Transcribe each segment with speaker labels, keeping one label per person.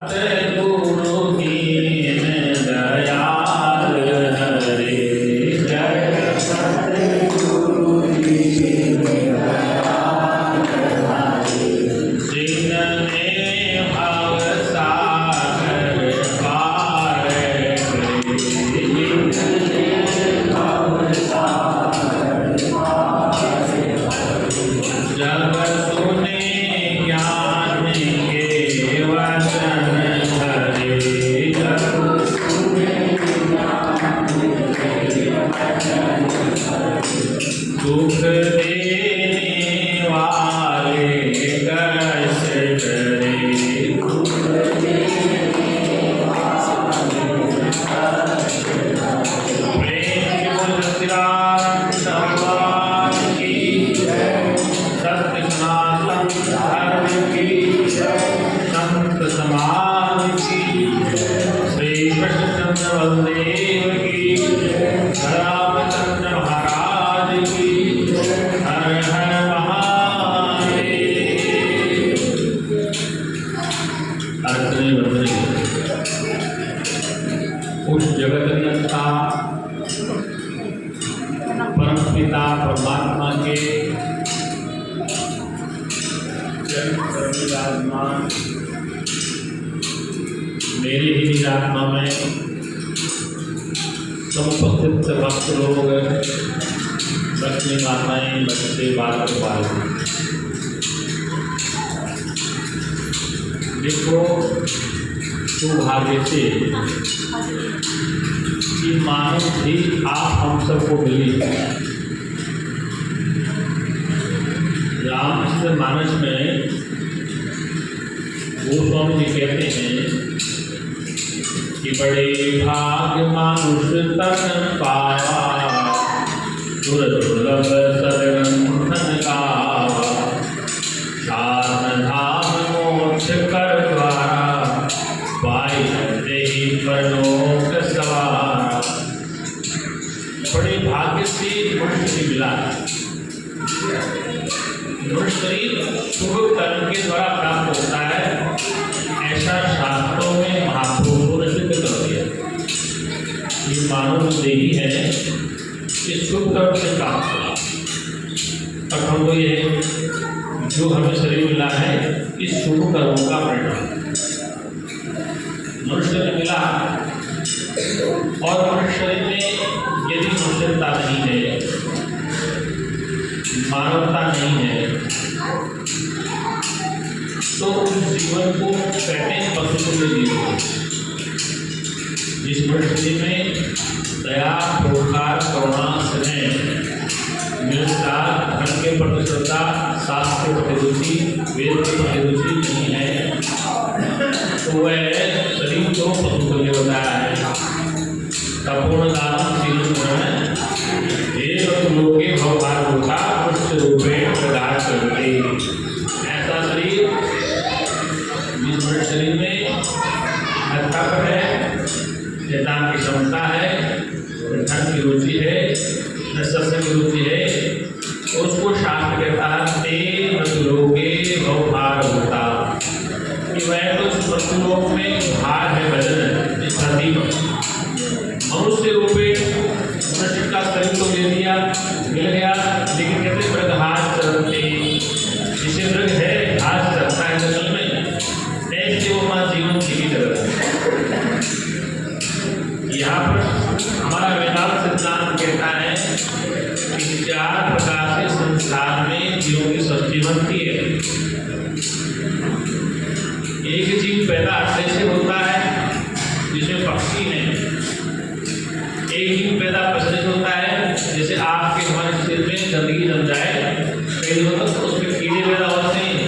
Speaker 1: उस जगत परम पिता परमात्मा के विराजमान मेरी ही आत्मा में समुपस्थित भक्त लोग लक्ष्मी माताएं बच्चे बालक बालिका देखो सौभाग्य से कि मानव भी आप हम सबको मिली। रामचरित मानस में गोस्वामी जी कहते हैं कि बड़े भाग्य मानुष तन पाया, दुर्लभ सदगंधन गावा, धाम मोक्ष कर द्वारा, पाई देहि परलोक सवारा। बड़े भाग्य से मनुष्य मिला। मनुष्य शरीर शुभ कर्म के द्वारा प्राप्त होता है, ऐसा शास्त्रों में महापुरुषों ने सिद्ध कर दिया। ये मानव देही है, इस शुभ कर्म से प्राप्त होगा। अब हम तो ये जो हमें शरीर मिला है, इस शुभ कर्मों का परिणाम मनुष्य ने मिला। और मनुष्य शरीर में यदि मनुष्यता नहीं है, मानवता नहीं है, तो उस जीवन को कहते पशु को ले लीजिए। जिस मनुष्य में दया, प्रोकार, करुणा, स्नेह, मिलनसार, धर्म के प्रति श्रद्धा, शास्त्र के प्रति रुचि, वेद के प्रति रुचि नहीं है, तो वह शरीर को पशु को ले बताया है। तपोन दानम शील लोके भगवान होता पुष्ट रूपेण प्रदान करते। ऐसा शरीर जिस मनुष्य शरीर में न तप है, शैतान की क्षमता है, धन की रुचि है, न सत्संग की रुचि है, उसको शास्त्र कहता है ते लोके भवभार होता कि वह तो उस मृत्युलोक में भार है, भजन प्रतीक मनुष्य रूपे मनुष्य का शरीर तो ले लिया, मिल गया, लेकिन कहते मृगहास चरते, जिसे मृग है घास चरता है जंगल में, ऐसे वो हमारा जीवन जीवित रहता है। यहाँ पर हमारा वेदांत सिद्धांत कहता है कि 4 प्रकार से संसार में जीवों की सृष्टि बनती है। एक जीव पैदा ऐसे होता है जिसमें पक्षी है, एक जीव पैदा पसंद होता है जैसे आपके हमारे शरीर में गंदगी जम जाए, कई लोगों तो उसमें कीड़े पैदा होते हैं,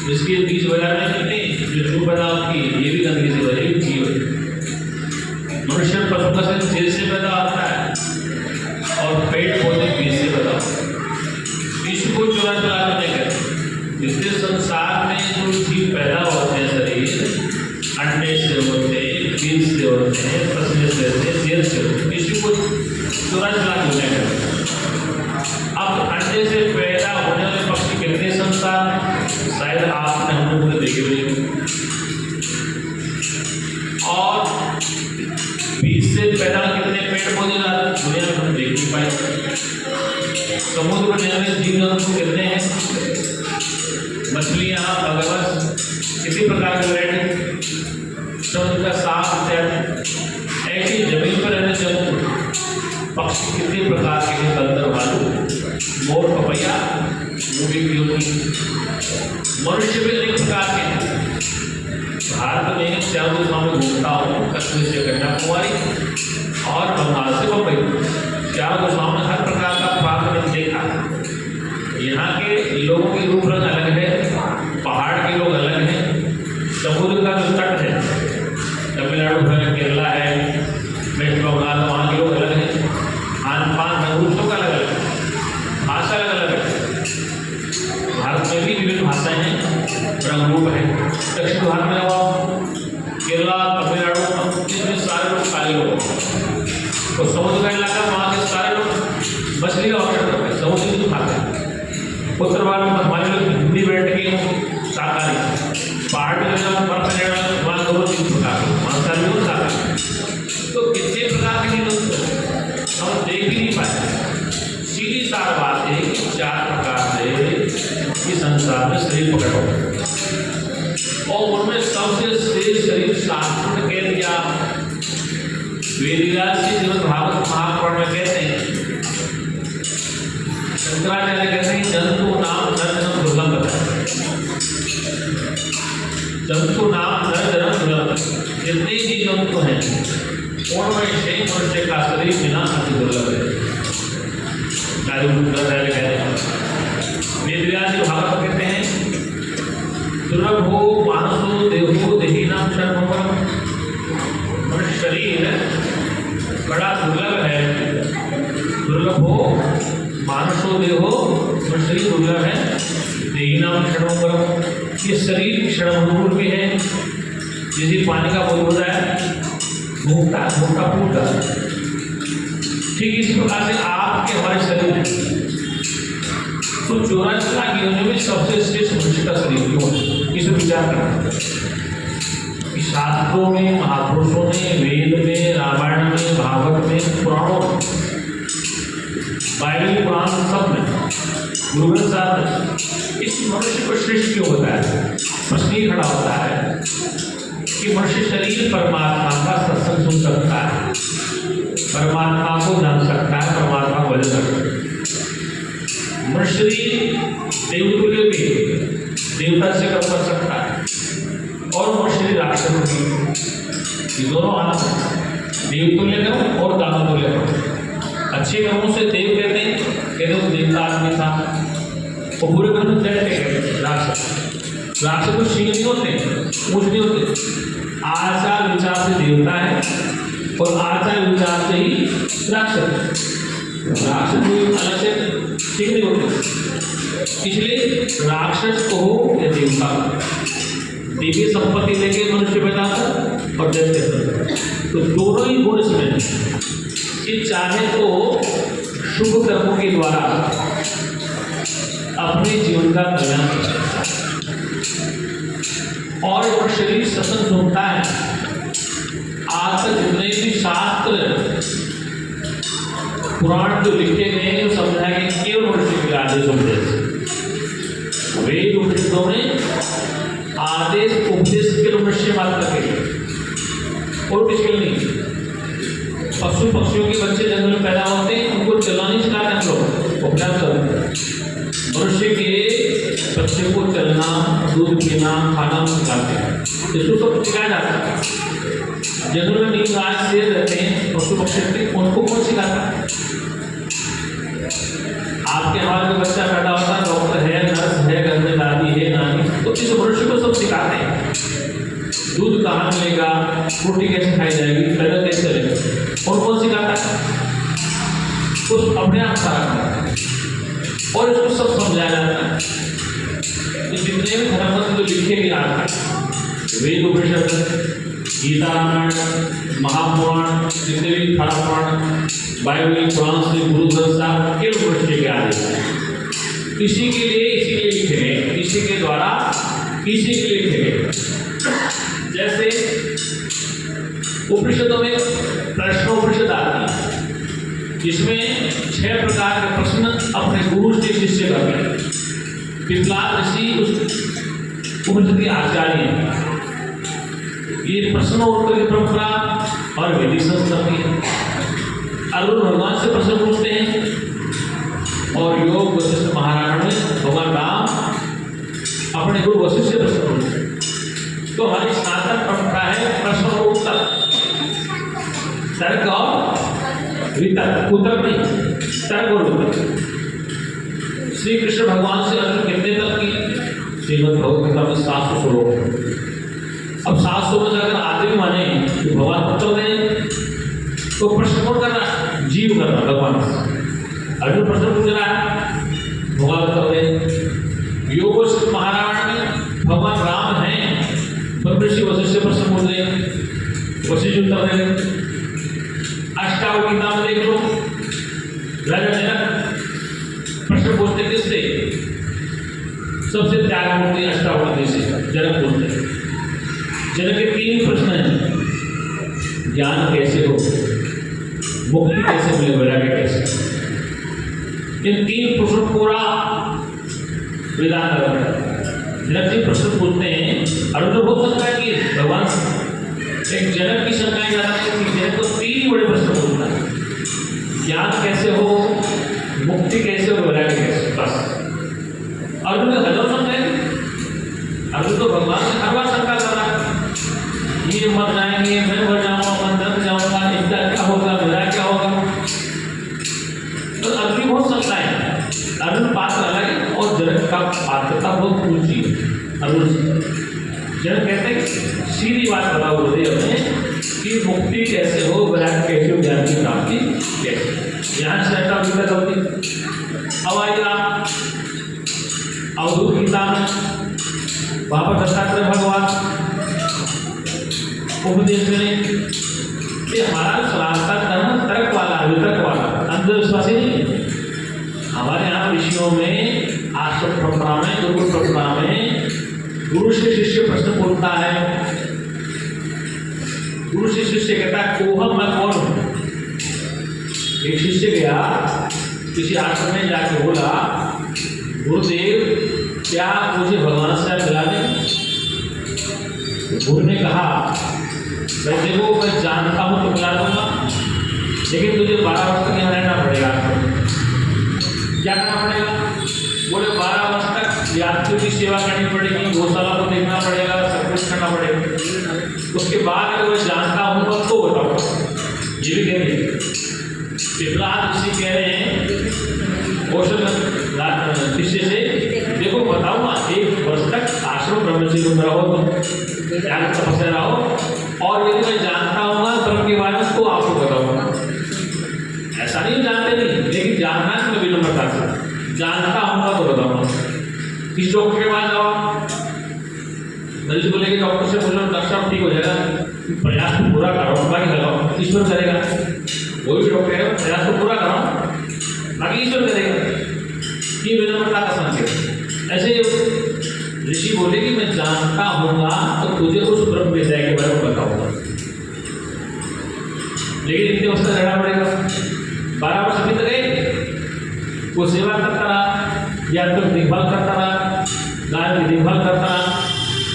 Speaker 1: जिसके बीज वगैरह नहीं मिलते, जो शू पैदा होती है, ये भी गंदगी से भरे जीव है। मनुष्य पशु का शरीर जेल से पैदा होता है और पेड़ पौधे बीज से पैदा होता है। विश्व को चुरा चुरा नहीं करते। इसलिए संसार में जो जीव पैदा होते हैं शरीर, अंडे से होते हैं, बीज से होते हैं, पसले से होते हैं, जेल से होते हैं, किसी को चुरा चुरा नहीं करते। अब अंडे से पैदा होने वाले पक्षी कितने संसार, शायद आपने हम लोग देखे हुए, इससे पैदा कितने पेड़ पौधे दुनिया में हम देख नहीं पाए। समुद्र में जीव जंतु कितने हैं, मछलियाँ, मगरमच्छ, किसी प्रकार की वैरायटी, समुद्र का सांप इत्यादि। ऐसी जमीन पर रहने जंतु पक्षी कितने प्रकार के हैं, बंदर, भालू, मोर, पपैया, मूंगी की होती। मनुष्य भी अनेक प्रकार के हैं। भारत में चारों दिशाओं में घूमता हूँ, कश्मीर से कन्याकुमारी और बंगाल से बम्बई, चारों दिशाओं में हर प्रकार का प्राकृतिक देखा। यहाँ के लोगों के रूप रंग अलग है, पहाड़ के लोग अलग हैं, समुद्र का जो तट है, तमिलनाडु है, केरला है, वेस्ट बंगाल, वहाँ के लोग अलग हैं, खान पान रंगों का अलग अलग है, भाषा अलग अलग है। भारत में भी विभिन्न भाषाएं हैं, रंगरूप है। दक्षिण भारत में केरला, तमिलनाडु, इसमें सारे लोग काले लोग हैं। तो समुद्र का इलाका, वहाँ के सारे लोग मछली का भक्षण करते हैं, समुद्री दूध खाते हैं। उत्तर भारत में हमारे लोग हिंदी बैठ के शाकाहारी, पहाड़ में बर्फ वहाँ दोनों चीज प्रकार मांसाहारी और शाकाहारी। तो कितने प्रकार के लोग हम देख ही नहीं पाए। सीधी सार बात है कि 4 प्रकार से इस संसार में शरीर प्रकट हो, और उनमें सबसे श्रेष्ठ शरीर शास्त्र ने कह दिया। वेदव्यास जी श्रीमद् भागवत महापुराण में कहते हैं, शंकराचार्य कहते हैं जंतु नाम नर जन्म दुर्लभ है। जंतु नाम नर जन्म दुर्लभ, जितने भी जंतु हैं उनमें से मनुष्य का शरीर बिना अति दुर्लभ है। वेदव्यास जी भागवत कहते हैं, दुर्लभो मानसो देहो देहीनाम शरणम। शरीर बड़ा दुर्लभ है। दुर्लभो मानसो देहो, शरीर दुर्लभ है। देहीनाम शरणम, ये शरीर क्षण भी है, जैसे पानी का बुलबुला है, घूमता फूटता। ठीक इस प्रकार से आपके हमारे शरीर है। तो 84 लाख योनियों में सबसे श्रेष्ठ मनुष्य का शरीर क्यों है, इस विचार करना। शास्त्रों में, महापुरुषों ने, वेद में, रामायण में, भागवत में, पुराणों में, बाइबल पुराण सब में, गुरु ग्रंथ साहब में इस मनुष्य को श्रेष्ठ क्यों होता है। प्रश्न ही खड़ा होता है कि मनुष्य शरीर परमात्मा का सत्संग सुन सकता है, परमात्मा को जान सकता है, परमात्मा को भजन सकता है। मनुष्य शरीर देवतुल्य भी देवता से कम कर सकता है, और मनुष्य शरीर राक्षस भी, दोनों आनंद, देवतुल्य कम और दानवतुल्य कम। अच्छे कर्मों से देव कहते हैं, कहते वो देवता आदमी था, और बुरे कर्म कहते राक्षस। राक्षस को शील नहीं होते, ऊँच नहीं होते, आचार विचार से देवता है और आचार विचार से ही राक्षस। राक्षस भी अलग से ठीक नहीं होते, इसलिए राक्षस को हो या देवता, देवी संपत्ति लेके मनुष्य पैदा कर और दैत्य, तो दोनों ही गुण इसमें। कि चाहे तो शुभ कर्मों के द्वारा अपने जीवन का कल्याण करता है, और वो शरीर सत्संग सुनता है। आज तक जितने भी शास्त्र पुराण जो लिखे गए हैं, वो समझाया गया केवल मनुष्य के आदेश उपदेश। वेद उपनिषदों में आदेश उपदेश के मनुष्य मात्र के, और कुछ के नहीं। पशु पक्षियों के बच्चे जंगल में पैदा होते हैं, उनको चलाने सिखाते हैं लोग, उपचार करते। मनुष्य के बच्चे को चलना, दूध पीना, खाना सिखाते हैं, इसको सब सिखाया जाता है। जंगल में नीम गाय शेर रहते हैं, पशु पक्षी रहते हैं, उनको कौन सिखाता है। आपके हमारे बच्चा पैदा होता है, डॉक्टर है, नर्स है, घर में दादी है, नानी, तो इस मनुष्य को सब सिखाते हैं। दूध कहाँ मिलेगा, रोटी कैसे खाई जाएगी, पैदल कैसे चलेगा, और कौन सिखाता है। कुछ अपने आप सारा करता है, और इसको सब समझाया जाता है। तो जितने भी धर्म जो लिखे गए आज तक, वेद उपनिषद, गीता, रामायण, महापुराण, जितने भी खड़ा पुराण, बाइबल, कुरान से गुरु ग्रंथ साहब के मनुष्य के आदेश हैं। इसी के लिए इसीलिए लिखे गए, इसी के द्वारा इसी के लिए लिखे गए। जैसे उपनिषदों में प्रश्नोपनिषद आती है, जिसमें 6 प्रकार के प्रश्न अपने गुरु से शिष्य करते हैं। पिपलाद ऋषि उस उपनिषद के आचार्य हैं। ये प्रश्नोत्तर की परंपरा और वैदिक संस्कृति है। अर्जुन भगवान से प्रश्न पूछते हैं और योग वशिष्ठ महाराज में भगवान राम अपने गुरु वशिष्ठ से प्रश्न पूछते हैं। तो हमारी स्नातन परंपरा है प्रश्न और उत्तर, तर्क और वितर्क, उत्तर नहीं, तर्क और उत्तर। श्री कृष्ण भगवान से अर्जुन कितने तक की? श्रीमद् भगवद गीता में 700 श्लोक। अब 700 में अगर आदमी माने तो भगवान उत्तर दें, तो प्रश्न कौन कर रहा है? जीव कर रहा है, भगवान। अर्जुन प्रश्न पूछ रहा है, भगवान उत्तर दें। योग वशिष्ठ महाराज में भगवान राम हैं, ब्रह्मर्षि वशिष्ठ से प्रश्न पूछ रहे, वशिष्ठ उत्तर दे। अष्टावक्र गीता में देख लो, राजा जनक प्रश्न पूछते किससे? सबसे त्याग मूर्ति अष्टावक्र से जनक पूछते हैं। जनक के 3 प्रश्न हैं। ज्ञान कैसे हो, मुक्ति कैसे मिले, वैराग्य कैसे? इन 3 प्रश्नों पूरा वेदांत है। जनक जी प्रश्न पूछते हैं। अर्जुन बहुत शंका की भगवान से, एक जनक की शंकाएं ज्यादा है। जनक को 3 बड़े प्रश्न पूछना है, ज्ञान कैसे हो, मुक्ति कैसे हो, वैराग्य कैसे? बस अर्जुन का हजार शंका है। अर्जुन तो भगवान से हर बार शंका कर रहा है, ये मर जाएंगे, मैं मर जाऊंगा, मैं दब जाऊंगा, इनका क्या होगा, मेरा क्या होगा? तो अर्जुन बहुत शंका है। अर्जुन पात्र अलग है और जनक का पात्रता बहुत ऊंची है। अर्जुन जनक कहते हैं सीधी बात बताओ गुरुदेव में कि मुक्ति कैसे हो, वैराग्य कैसे हो, ज्ञान की प्राप्ति कैसे? यहाँ से ऐसा विकल्प होती। अब आइए आप अवधूत गीता में वहाँ पर दत्तात्रेय भगवान उपदेश करें कि हमारा सनातन धर्म तर्क वाला, वितर्क वाला, अंधविश्वासी नहीं है। हमारे यहाँ ऋषियों में, आश्रम परंपरा में, गुरुकुल परंपरा में गुरु से शिष्य प्रश्न पूछता है। गुरु से शिष्य कहता है कोहम, मैं कौन हूँ? एक शिष्य गया किसी आश्रम में जाके बोला, गुरुदेव क्या मुझे भगवान से मिला दें? गुरु ने कहा, भाई देखो मैं जानता हूँ तो मिला दूंगा, लेकिन तुझे 12 वर्ष तक यहाँ रहना पड़ेगा। क्या करना पड़ेगा? बोले 12 वर्ष तक यात्रियों की सेवा करनी पड़ेगी, गौशाला को देखना पड़ेगा, सब कुछ करना पड़ेगा। उसके बाद अगर मैं जानता हूँ तो बताओ। ये भी कह रहे हैं, पिपलाद ऋषि कह रहे हैं शिष्य से, देखो बताऊंगा 1 वर्ष तक आश्रम ब्रह्मचर्य में रहो, तुम त्याग तपस्या रहो, और यदि मैं जानता हूँ धर्म के बारे में तो आपको बताऊंगा। ऐसा नहीं जानते नहीं, लेकिन जानना है तो विनम्रता से, जानता हूँ तो बताऊंगा। किस डॉक्टर के पास जाओ, मरीज को लेकर डॉक्टर से बोलो डॉक्टर साहब ठीक हो जाएगा, प्रयास तो पूरा करो, बाकी लगाओ, ईश्वर करेगा। कोई भी डॉक्टर है, प्रयास तो पूरा करो, बाकी ईश्वर करेगा। ये विनम्रता का संकेत। ऐसे ऋषि बोले कि मैं जानता हूँगा तो तुझे उस ब्रह्म विद्या के बारे में बताऊंगा, लेकिन इतने वर्ष तक रहना पड़ेगा। 12 वर्ष बीत गए, वो सेवा करता रहा, या तो देखभाल करता रहा, गाय की देखभाल करता रहा।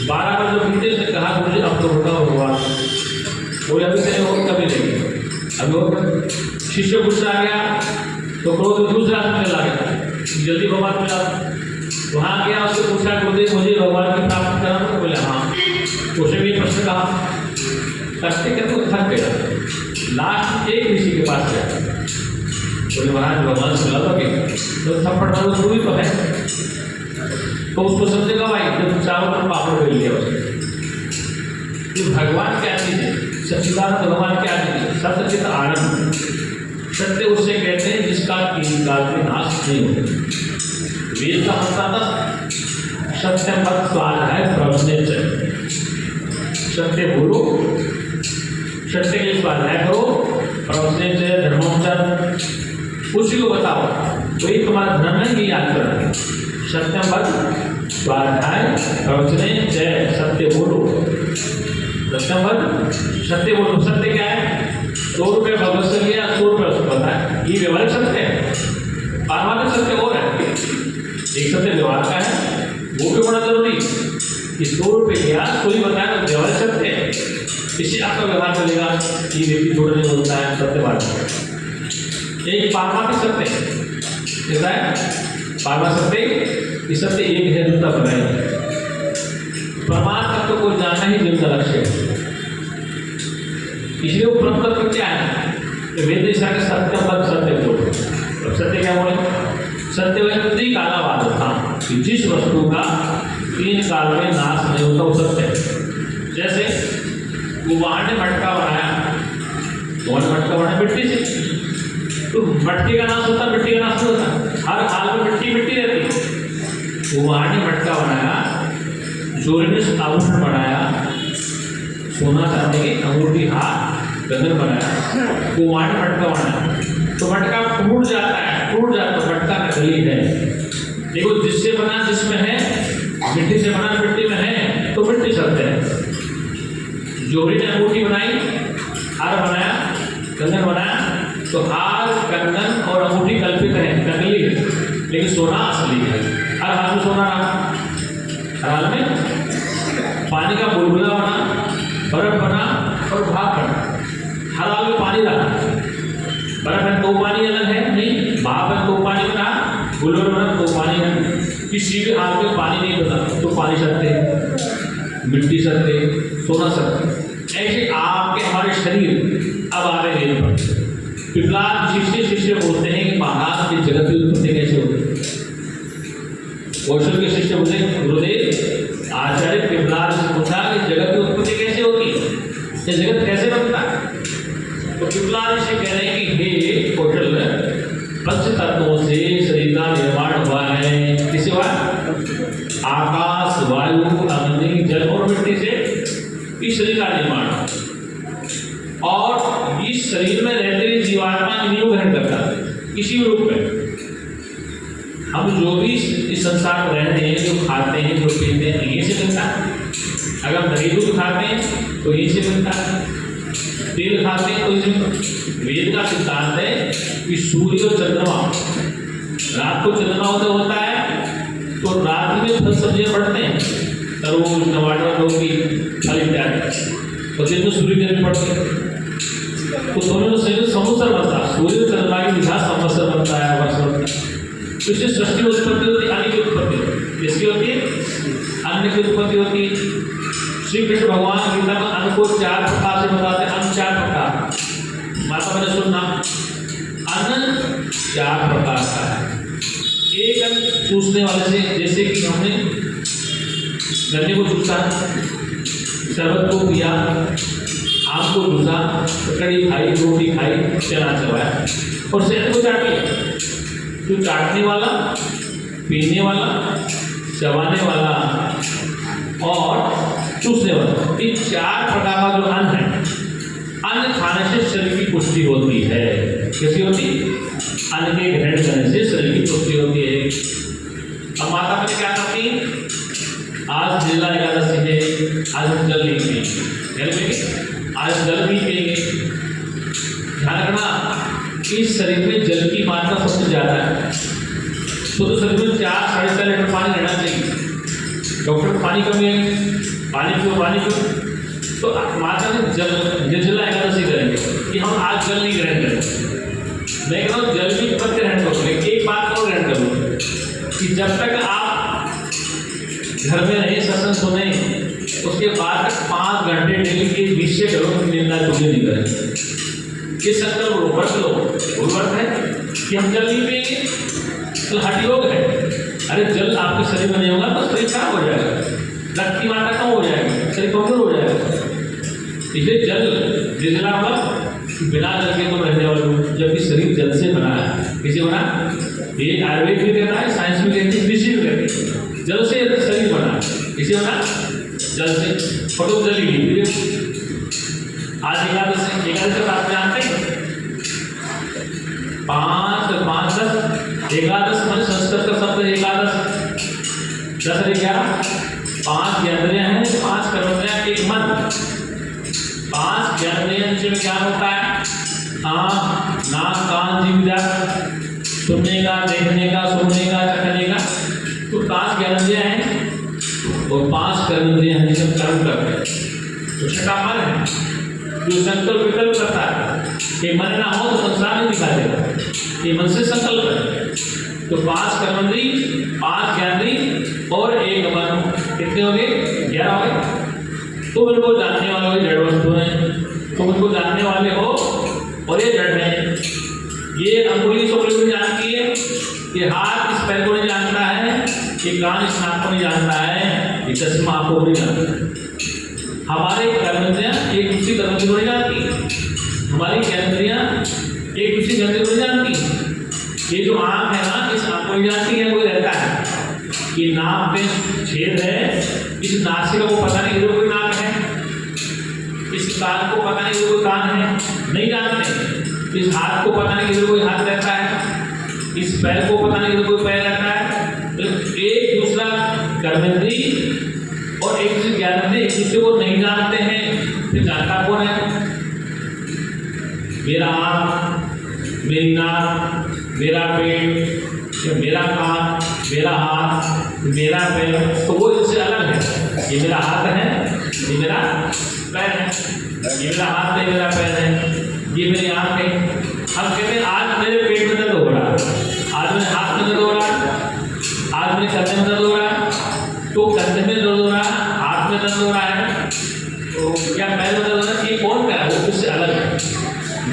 Speaker 1: 12 वर्ष जो बीते उसने कहा मुझे अब तो बताओ भगवान। बोले अभी तेरे और कभी नहीं, अभी और शिष्य गुस्सा आ गया तो क्रोध दूसरा चला गया, जल्दी भगवान मिला। वहाँ गया, उससे पूछा गुरुदेव मुझे भगवान की प्राप्ति करना, तो बोले हाँ। उसे भी प्रश्न कहा, करते करते थक गया। लास्ट एक ऋषि के पास गया, बोले महाराज भगवान से मिला दोगे? तो थप्पड़ मारो दूरी तो है। तो उसको समझेगा भाई जब चारों तरफ पापड़ बेल लिया उसने। भगवान क्या चीज है? सच्चिदानंद भगवान क्या चीज है? सत्यचित आनंद। सत्य उसे कहते हैं जिसका किसी काल में नाश नहीं होता। वेद का मतलब था सत्य पद स्वाध्याय प्रवचने चाहिए। सत्य बोलो, सत्य के स्वाध्याय करो, प्रवचने चाहिए, धर्मोपचार उसी को बताओ, वही तुम्हारा धर्म है, यही आचरण है। सत्यम पद स्वाध्याय प्रवचने जय, सत्य बोलो, सत्यम वद सत्य बोलो। सत्य क्या है? 100 रुपये भगवत से लिया, 100 रुपये उसको बताया, ये व्यवहारिक सत्य है। पारमार्थिक सत्य और है, एक सत्य व्यवहार का है, वो भी बड़ा जरूरी कि 100 रुपये लिया, कोई बताया तो व्यवहारिक सत्य है, इससे आपका व्यवहार चलेगा कि व्यक्ति थोड़ा नहीं बोलता है, सत्य बात है। एक पारमार्थिक सत्य कैसा है? पारमार्थिक सत्य, इस सत्य एक है, दूसरा बनाए। प्रमाण तत्व को जानना ही जीवन का लक्ष्य है, इसलिए वो परम तत्व क्या है? वेद दिशा के सत्यम पद सत्य बोल। अब सत्य क्या बोले? सत्य वह त्रिकालावाद होता कि जिस वस्तु का 3 काल में नाश नहीं होता वो सत्य है। जैसे कुम्हार ने मटका बनाया, कौन मटका बनाया? मिट्टी से। तो मटके का नाश होता, मिट्टी का नाश नहीं होता, हर हाल में मिट्टी मिट्टी रहती है। कुम्हार ने मटका बनाया, जोरे ने आभूषण बनाया, सोना चांदी की अंगूठी, हाथ गदर बनाया, कुम्हार ने मटका बनाया, तो मटका टूट जाता है, टूट जाता है, मटका नकली है। देखो जिससे बना जिसमें है, मिट्टी से बना मिट्टी में है, तो मिट्टी सत्य है। जोरी ने अंगूठी बनाई, हार बनाया, कंगन बनाया, तो हार कंगन और अंगूठी कल्पित है, नकली है, लेकिन सोना असली है। हर हाल में सोना रहा, हर हाल में पानी का बुलबुला बना, बर्फ बना और भाप बना, हर हाल में पानी रहा। बर्फ है तो पानी अलग है नहीं, भाप है तो पानी बना, बुलबुला बना तो पानी है। किसी भी हाल में पानी नहीं बना तो पानी सत्य है, मिट्टी सत्य है, सोना सत्य। ऐसे आपके हमारे शरीर अब आ रहे हैं। पिपलाद शिष्य बोलते हैं कि महाराज की जगत की उत्पत्ति कैसे होती है? कौशल के शिष्य बोले गुरुदेव आचार्य पिपलाद से पूछा कि जगत की उत्पत्ति कैसे होती है, ये जगत कैसे बनता है? तो पिपलाद से कह रहे हैं कि हे कौशल, पंच तत्वों से शरीर का निर्माण हुआ है। किससे हुआ? आकाश, वायु, अग्नि, जल और मिट्टी से इस शरीर का निर्माण। और इस शरीर में रहते हुए जीवात्मा इंद्रियों ग्रहण करता है किसी रूप में। हम जो भी इस संसार में रह रहे हैं, जो खाते हैं, जो पीते हैं, यहीं से मिलता है। अगर हम दही दूध खाते हैं तो यहीं से मिलता है, तेल खाते हैं तो इसी। वेद का सिद्धांत है कि सूर्य और चंद्रमा, रात को चंद्रमा उदय होता है तो रात में फल सब्जियां बढ़ते हैं, तरबूज, टमाटर, लौकी, फल इत्यादि, और दिन में सूर्य किरण पड़ते हैं, तो दोनों में संयुक्त संवत्सर बनता है। सूर्य और चंद्रमा की विधा संवत्सर बनता है, वर्ष बनता है। तो इससे सृष्टि उत्पत्ति होती है, अन्न की उत्पत्ति होती है। इसकी होती है अन्न की उत्पत्ति होती है। श्री कृष्ण भगवान गीता में अन्न को 4 प्रकार से बताते हैं। अन्न 4 प्रकार, माता मैंने सुनना, अन्न 4 प्रकार का है। एक अन्न चूसने वाले से, जैसे कि हमने गन्ने को चूसा, शरबत को पिया, आम को चूसा, कड़ी खाई, रोटी खाई, चना चबाया और शहद को चाट लिया। जो चाटने वाला, पीने वाला, चबाने वाला और चूसने वाला, इन 4 प्रकार का जो अन्न है, अन्न खाने से शरीर की पुष्टि होती है। कैसी होती? अन्न के ग्रहण करने से शरीर की पुष्टि होती है। अब माता पिता क्या करती है? आज निर्जला एकादशी है, आज हम जल नहीं पिएंगे, आज जल नहीं पिएंगे। ध्यान रखना, इस शरीर में जल की मात्रा सबसे ज़्यादा है। तो शरीर में 4-4.5 लीटर पानी रहना चाहिए। डॉक्टर पानी कमी है, पानी क्यों, पानी क्यों? तो माता ने जल निर्जला एकादशी करेंगे कि हम आज जल नहीं ग्रहण करेंगे। मैं कह रहा हूँ जल भी पत्ते ग्रहण करोगे। एक बात और ग्रहण करोगे कि जब तक आप घर में नहीं सत्संग सुने, उसके बाद 5 घंटे डेली के निश्चय करो कि निंदा तुझे नहीं करें। ये संकल्प लो, व्रत लो। वो व्रत है कि हम जल नहीं पिएंगे, तो हठ योग है। अरे जल आपके शरीर में नहीं होगा तो शरीर खराब हो जाएगा, रक्त की मात्रा कम हो जाएगी, शरीर कमजोर हो जाएगा। इसलिए जल निर्जला हुआ, बिना जल के तुम रहने वाले हो, जबकि शरीर जल से बना है। किसे बना? ये आयुर्वेद भी कहता है, साइंस भी कहती है, ऋषि भी कहती है, जल से शरीर बना। किसे बना? जल से। फोटो जल ही आज एकादशी का आप जानते हैं? 5 10 एकादश मन संस्कृत का शब्द एकादश, 10 11 5 इंद्रियां हैं, 5 कर्मेंद्रियां, 1 मन। 5 ज्ञानेंद्रियां जिसमें ज्ञान होता है, आँख, नाक, कान, जीभ, सुनने का, देखने का, सुनने का, चखने का, तो 5 ज्ञानेंद्रियां हैं और 5 कर्मेंद्रियां हैं जिसमें कर्म करते हैं। तो छठा मन है जो संकल्प विकल्प करता है कि मन ना हो तो संसार नहीं दिखाई देगा, ये मन से संकल्प है। तो 5 कर्मेंद्री, 5 ज्ञानेंद्री और 1 मन, कितने हो गए? 11 हो गए। तुम इनको जानने वाले हो, जड़ वस्तु हैं, तुम इनको जानने वाले हो और ये जड़ है। ये अंगुली सोली को जानती है, ये हाथ इस पैर को नहीं जानता है, ये कान इस नाक को नहीं जानता है, ये चश्मा आपको नहीं जानता है। हमारे कर्मेंद्रियां एक दूसरी कर्मेंद्रियों को नहीं जानती, हमारी ज्ञानेंद्रियां एक दूसरी ज्ञानेंद्रियों को नहीं जानती। ये जो आँख है ना, इस आँख को नहीं जानती है, कोई रहता है कि नाक में छेद है, इस नासिका को पता नहीं इधर कोई नाक है, इस कान को पता नहीं इधर कोई कान है, नहीं जानते। इस हाथ को पता नहीं इधर कोई हाथ रहता है, इस पैर को पता नहीं इधर कोई पैर रहता है। तो एक दूसरा कर्मेंद्री और एक दूसरे ज्ञानेंद्रिय एक दूसरे को नहीं जानते हैं, फिर जानता कौन है? मेरा आँख, मेरी नाक, मेरा पेट, मेरा कान, मेरा हाथ, मेरा पैर, तो वो इससे अलग है। ये मेरा हाथ है, ये मेरा पैर है, ये मेरा हाथ है, मेरा पैर है, ये मेरी आँख है। हम कहते हैं आज मेरे पेट में दर्द हो रहा है, आज मेरे हाथ में दर्द हो रहा है, आज मेरे कंधे में दर्द हो रहा है, तो कंधे में दर्द हो रहा है, हाथ में दर्द हो रहा है, तो क्या पैर में दर्द हो रहा है? ये कौन कह रहा है? वो उससे अलग है।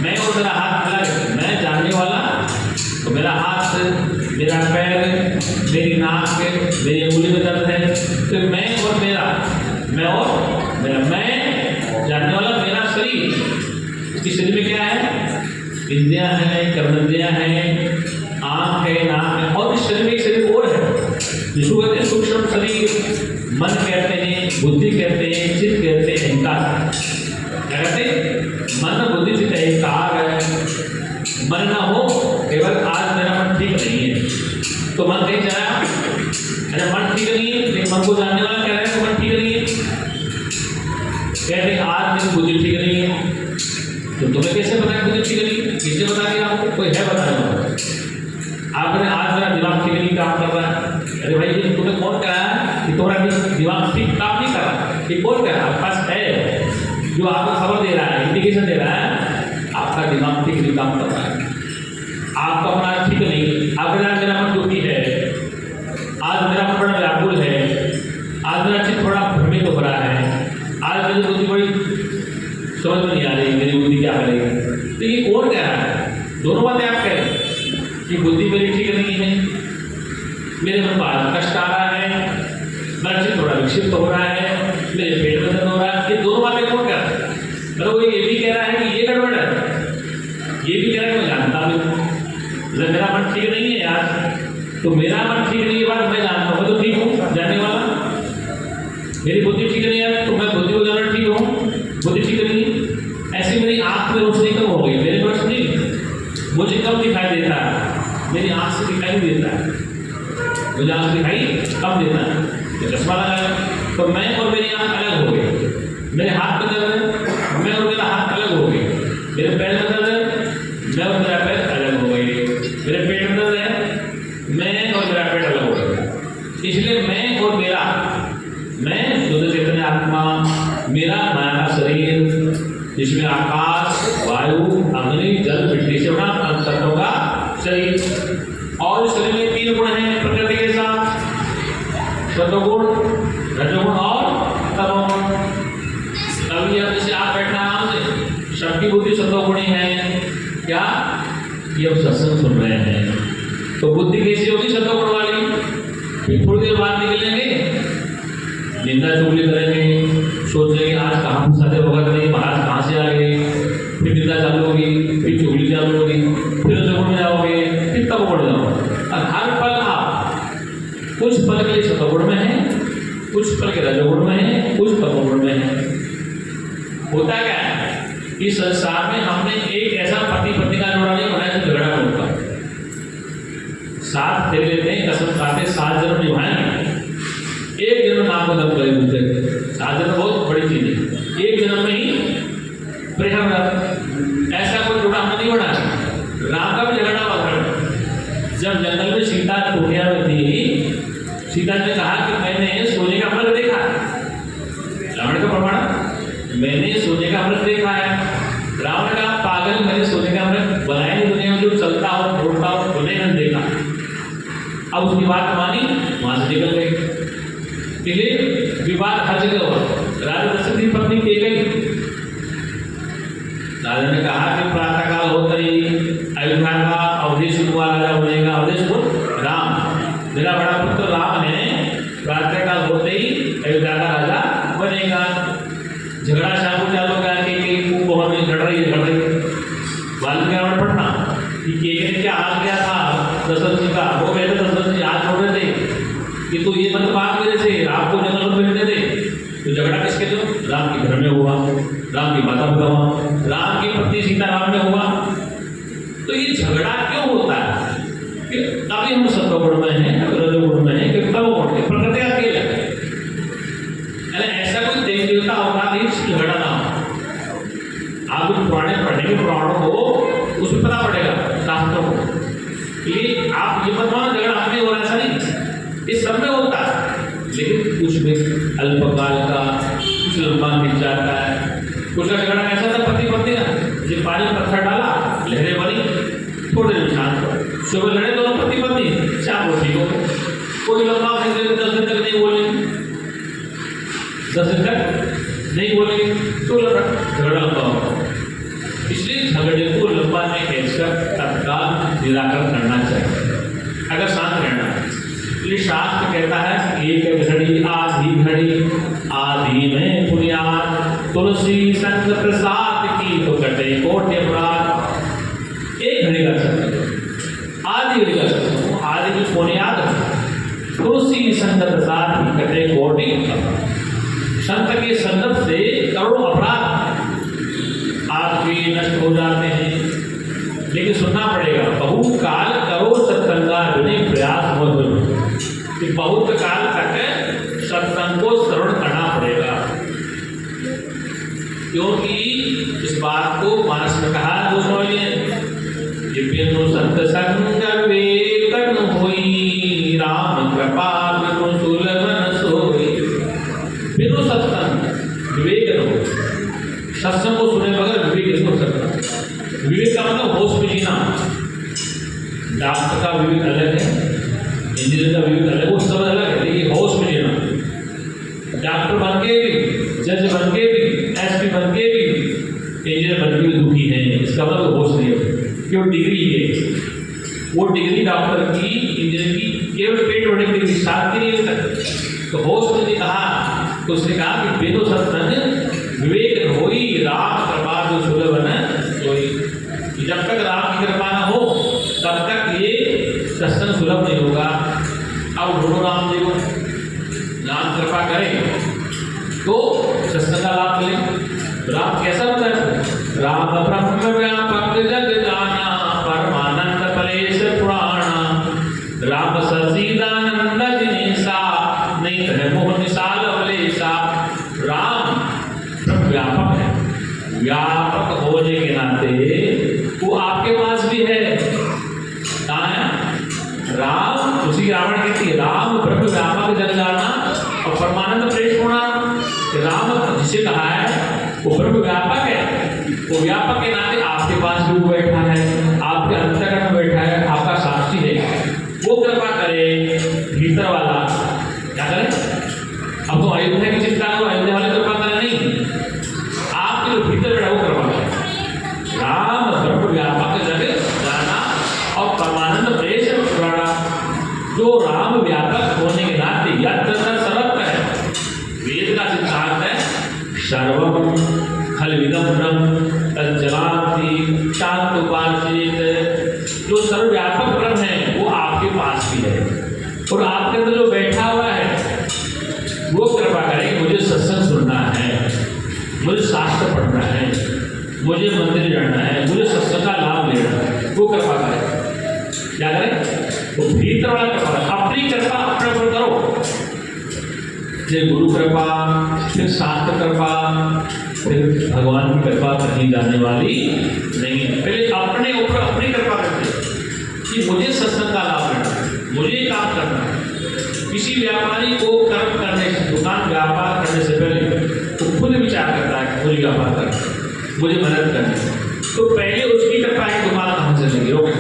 Speaker 1: मैं और मेरा हाथ अलग है। मैं जानने वाला तो मेरा हाथ, मेरा पैर, मेरी नाक, मेरी अंगुली में दर्द है, तो मैं और मेरा, मैं और मेरा, मैं जानने वाला मेरा शरीर। इसके शरीर में क्या है? इंद्रियां हैं, कर्मेंद्रियां हैं, आँख है, नाक है, और इस शरीर में एक शरीर और है जिसको कहते हैं सूक्ष्म शरीर। मन कहते हैं, बुद्धि कहते हैं, चित्त कहते हैं, अहंकार। क्या कहते हैं? मन, बुद्धि, चित्त, अहंकार है। मन ना हो केवल आज मेरा मन ठीक नहीं है तो मन कहीं जाए, अरे मन ठीक नहीं है, लेकिन मन को जानने वाला कह रहा है तो मन ठीक नहीं है। कहते आज मेरी बुद्धि ठीक नहीं है, तो तुम्हें कैसे पता है बुद्धि ठीक नहीं है? किसने बता दिया आपको? कोई है बताने वाला? आपने आज मेरा दिमाग ठीक नहीं काम कर रहा है, अरे भाई ये तुम्हें कौन कह रहा है कि तुम्हारा दिमाग ठीक काम नहीं कर रहा? ये कौन कह रहा है? आपके पास है जो आपको खबर दे रहा है, इंडिकेशन दे रहा है आपका दिमाग ठीक नहीं काम कर रहा है, आपका मन ठीक नहीं। अगर मेरा मन दुखी है, आज मेरा मन बड़ा व्याकुल है, आज मेरा चित्त थोड़ा भ्रमित हो रहा है, आज मेरी बुद्धि बड़ी समझ में नहीं आ रही, मेरी बुद्धि क्या करेगी? तो ये कौन कह रहा है? दोनों बातें आप कह रहे हैं कि बुद्धि मेरी ठीक नहीं है, मेरे मन पर कष्ट आ रहा है, मेरा चित्त थोड़ा विक्षिप्त हो रहा है, मेरे पेट में दर्द हो रहा है। ये दोनों बातें कौन कह रहा है? मतलब वो ये भी कह रहा है कि ये गड़बड़ है, ये भी कह रहा है मैं जानता हूँ मेरा मन ठीक नहीं है यार, तो मेरा मन ठीक नहीं है बात मैं जानता हूँ, मैं तो ठीक हूँ जानने वाला। मेरी बुद्धि ठीक नहीं है तो मैं बुद्धि को जानना ठीक हूँ, बुद्धि ठीक नहीं है। ऐसे मेरी आँख में रोशनी कम हो गई, मेरे पास नहीं, मुझे कम दिखाई देता है, मेरी आँख से दिखाई नहीं देता है, मुझे आँख दिखाई कम देता है, तो चश्मा लगाया तो मैं और मेरी आँख अलग हो गई। मेरे हाथ में दर्द है, मैं और मेरा हाथ अलग हो गए, मेरे पैर में दर्द है, मैं और मेरा पैर अलग हो गए, मेरे पेट में दर्द है, मैं और मेरा पेट अलग हो गया। इसलिए मैं और मेरा, मैं शुद्ध चैतन्य आत्मा, मेरा माया का शरीर जिसमें आकाश, वायु, अग्नि, जल, मिट्टी से बना तत्वों का शरीर, और शरीर में 3 गुण हैं प्रकृति के साथ, सत्वगुण, रजोगुण और तमोगुण। अभी अब जैसे आप बैठना आराम से, शक्ति बुद्धि सत्वगुणी है क्या? ये अब सत्संग सुन रहे हैं तो बुद्धि कैसी होगी? सत्वगुण वाली। फिर थोड़ी देर बाद निकलेंगे, निंदा चुगली करेंगे, सोचेंगे आज कहाँ फंसाते होगा करेंगे, महाराज कहाँ से आ गए, फिर निंदा चालू होगी, फिर चुगली चालू होगी, फिर रजोगुण में जाओगे, फिर तमोगुण में जाओगे। और हर पल आप कुछ पल के लिए सत्वगुण में है, कुछ पल के रजोगुण में है, कुछ तमोगुण में है। होता क्या है? इस संसार में हमने एक ऐसा पति पत्नी का जोड़ा नहीं बनाया जो झगड़ा होता, साथ दे लेते हैं, कसम खाते 7 जन्म निभाएंगे, एक जन्म नाम को दम करे दूसरे, 7 जन्म बहुत बड़ी चीज है, एक जन्म में ही राम का भी झगड़ा हुआ था। जब जंगल में सीता टोटिया में थी, सीता ने कहा कि मैंने सोने का अमृत देखा है। रावण का प्रमाण, मैंने सोने का अमृत देखा है। रावण ने कहा पागल, मैंने सोने का अमृत बनाया नहीं दुनिया में, जो चलता हो दौड़ता हो उन्हें मैंने देखा। अब उसकी बात मानी, वहां से निकल गई। इसलिए विवाद हर जगह हुआ। राजा दशरथ की पत्नी के गई, राजा ने कहा कि प्रातःकाल होते ही अयोध्या का अवधेश हुआ राजा बनेगा। अवधेश को राम, मेरा बड़ा पुत्र राम ने प्रातःकाल होते ही अयोध्या का राजा बनेगा। झगड़ा शाम चालू हो गया कि वो हमें लड़ रही है वाल्मीकि रामायण पढ़ना कि ने क्या हाल किया था दशरथ जी का। वो कहते दशरथ जी हाथ छोड़ रहे थे कि तू ये मत बात मेरे से, आपको जंगल में भेजने दे। तो झगड़ा किसके थे? राम के घर में हुआ, राम की माता पिता हुआ, राम की पत्नी सीता राम में हुआ। तो ये झगड़ा क्यों होता है? कि अभी हम सत्वगुण में हैं, रजोगुण में हैं, कि तमोगुण में, प्रकृति का खेल है। ऐसा कोई देवी देवता होता नहीं झगड़ा ना हो। आप कुछ पुराने पढ़ेंगे पुराणों को, उसमें पता पड़ेगा शास्त्रों को कि आप ये मत मानो झगड़ा हमें हो, ऐसा नहीं, इस सब में होता है। लेकिन कुछ में अल्पकाल का, कुछ लंबा मिल जाता है। कुछ का झगड़ा ऐसा था पति पत्नी का, जब पानी में पत्थर डाला लहरें बनी, थोड़े दिन शांत हुआ। सुबह लड़े दोनों पति पत्नी, शाम को ठीक हो गए। कोई लंबा 10 दिन तक नहीं बोले, 10 दिन तक नहीं बोलेंगे तो झगड़ा लंबा होगा। इसलिए झगड़े को लंबा नहीं खींचकर तत्काल निराकरण करना चाहिए अगर शांत रहना है। इसलिए शास्त्र कहता है एक घड़ी आधी घड़ी, आधी में पुण्याद, तुलसी संग प्रसाद की तो कटे कोटि अपराध। एक घड़ी का सत्संग, आधी घड़ी का सत्संग, आधी की पुण्याद, तुलसी संग प्रसाद की कटे कोटि अपराध। संत के संदर्भ से करोड़ों अपराध आपके नष्ट हो जाते हैं। लेकिन सुनना पड़ेगा, बहुत काल करो सत्संगा विनय प्रयास मत, कि बहुत काल तक सत्संग को श्रवण करना पड़ेगा। क्योंकि इस बात को मानस में कहा दोस्तों ये बिनु सत्संग विवेकन होई, राम कृपा बिनु सुलभन सोई। बिनु सत्संग विवेक न हो, सत्संग को सुने बगैर विवेक नहीं हो सकता। विवेक का मतलब होश में जीना। डॉक्टर का विवेक अलग है, इंजीनियर का विवेक अलग, वो सब अलग है, लेकिन होश में जीना। डॉक्टर बन के भी, जज बन के भी, एसपी बन के भी, इंजीनियर बन के भी दुखी है, इसका मतलब होश नहीं है। क्यों? डिग्री है, वो डिग्री डॉक्टर की इंजीनियर की केवल पेट भरने की डिग्री, साथ की नहीं तक। तो होश ने कहा, तो उसने कहा कि बिनु सत्संग विवेक होई, राम कृपा जो सुलभ न सोई। जब तक राम की कृपा न हो तब तक ये सत्संग सुलभ नहीं होगा। अब ढूंढो राम जी को, राम कृपा करें तो सत्संग का लाभ मिले। राम कैसा होता है? राम ब्रह्म व्यापक जग जाना, परमानंद परेश पुराणा, राम ससीदानंद जिनेसा, नहीं है मोह निशाल अवलेसा। राम व्यापक है, व्यापक होने के नाते वो आपके पास भी है। कहाँ है? राम, उसी रावण कहती है राम ब्रह्म व्यापक जग जाना और परमानंद परेश पुराणा। राम जिसे कहा है वो ब्रह्म व्यापक है, वो व्यापक के नाते आपके पास भी वो बैठा है, आपके अंतर्गत में बैठा है, आपका साक्षी है। वो कृपा करे भीतर वाला, क्या करे? अब तो अयोध्या की चिंता करो, अयोध्या वाले कृपा करें नहीं, आपके जो भीतर बैठा वो कृपा करे। राम ब्रह्म व्यापक जग जाना और परमानंद परेश पुराणा। जो राम व्यापक होने के नाते यत्र सर्वत्र है, वेद का सिद्धांत है सर्वम खलविदम ब्रह्म तज्जलाति शांतोपाचित। जो सर्वव्यापक ब्रह्म है वो आपके पास भी है, और आपके अंदर जो बैठा हुआ है वो कृपा करें। मुझे सत्संग सुनना है, मुझे शास्त्र पढ़ना है, मुझे मंदिर जाना है, मुझे सत्संग का लाभ लेना है, वो कृपा करें। क्या करें? वो भीतर वाला कृपा, अपनी कृपा अपने ऊपर करो। जय गुरु कृपा, फिर शास्त्र कृपा, फिर भगवान की कृपा कहीं जाने वाली नहीं है। पहले अपने ऊपर अपनी कृपा करते कि मुझे सत्संग का लाभ लेना है, मुझे काम करना है। किसी व्यापारी को कर्म करने से, दुकान व्यापार करने से पहले तो खुद विचार करता है मुझे व्यापार करना है, मुझे मदद करनी है, तो पहले उसकी कृपा है, तुम्हारा कहाँ से लेंगे हो गए।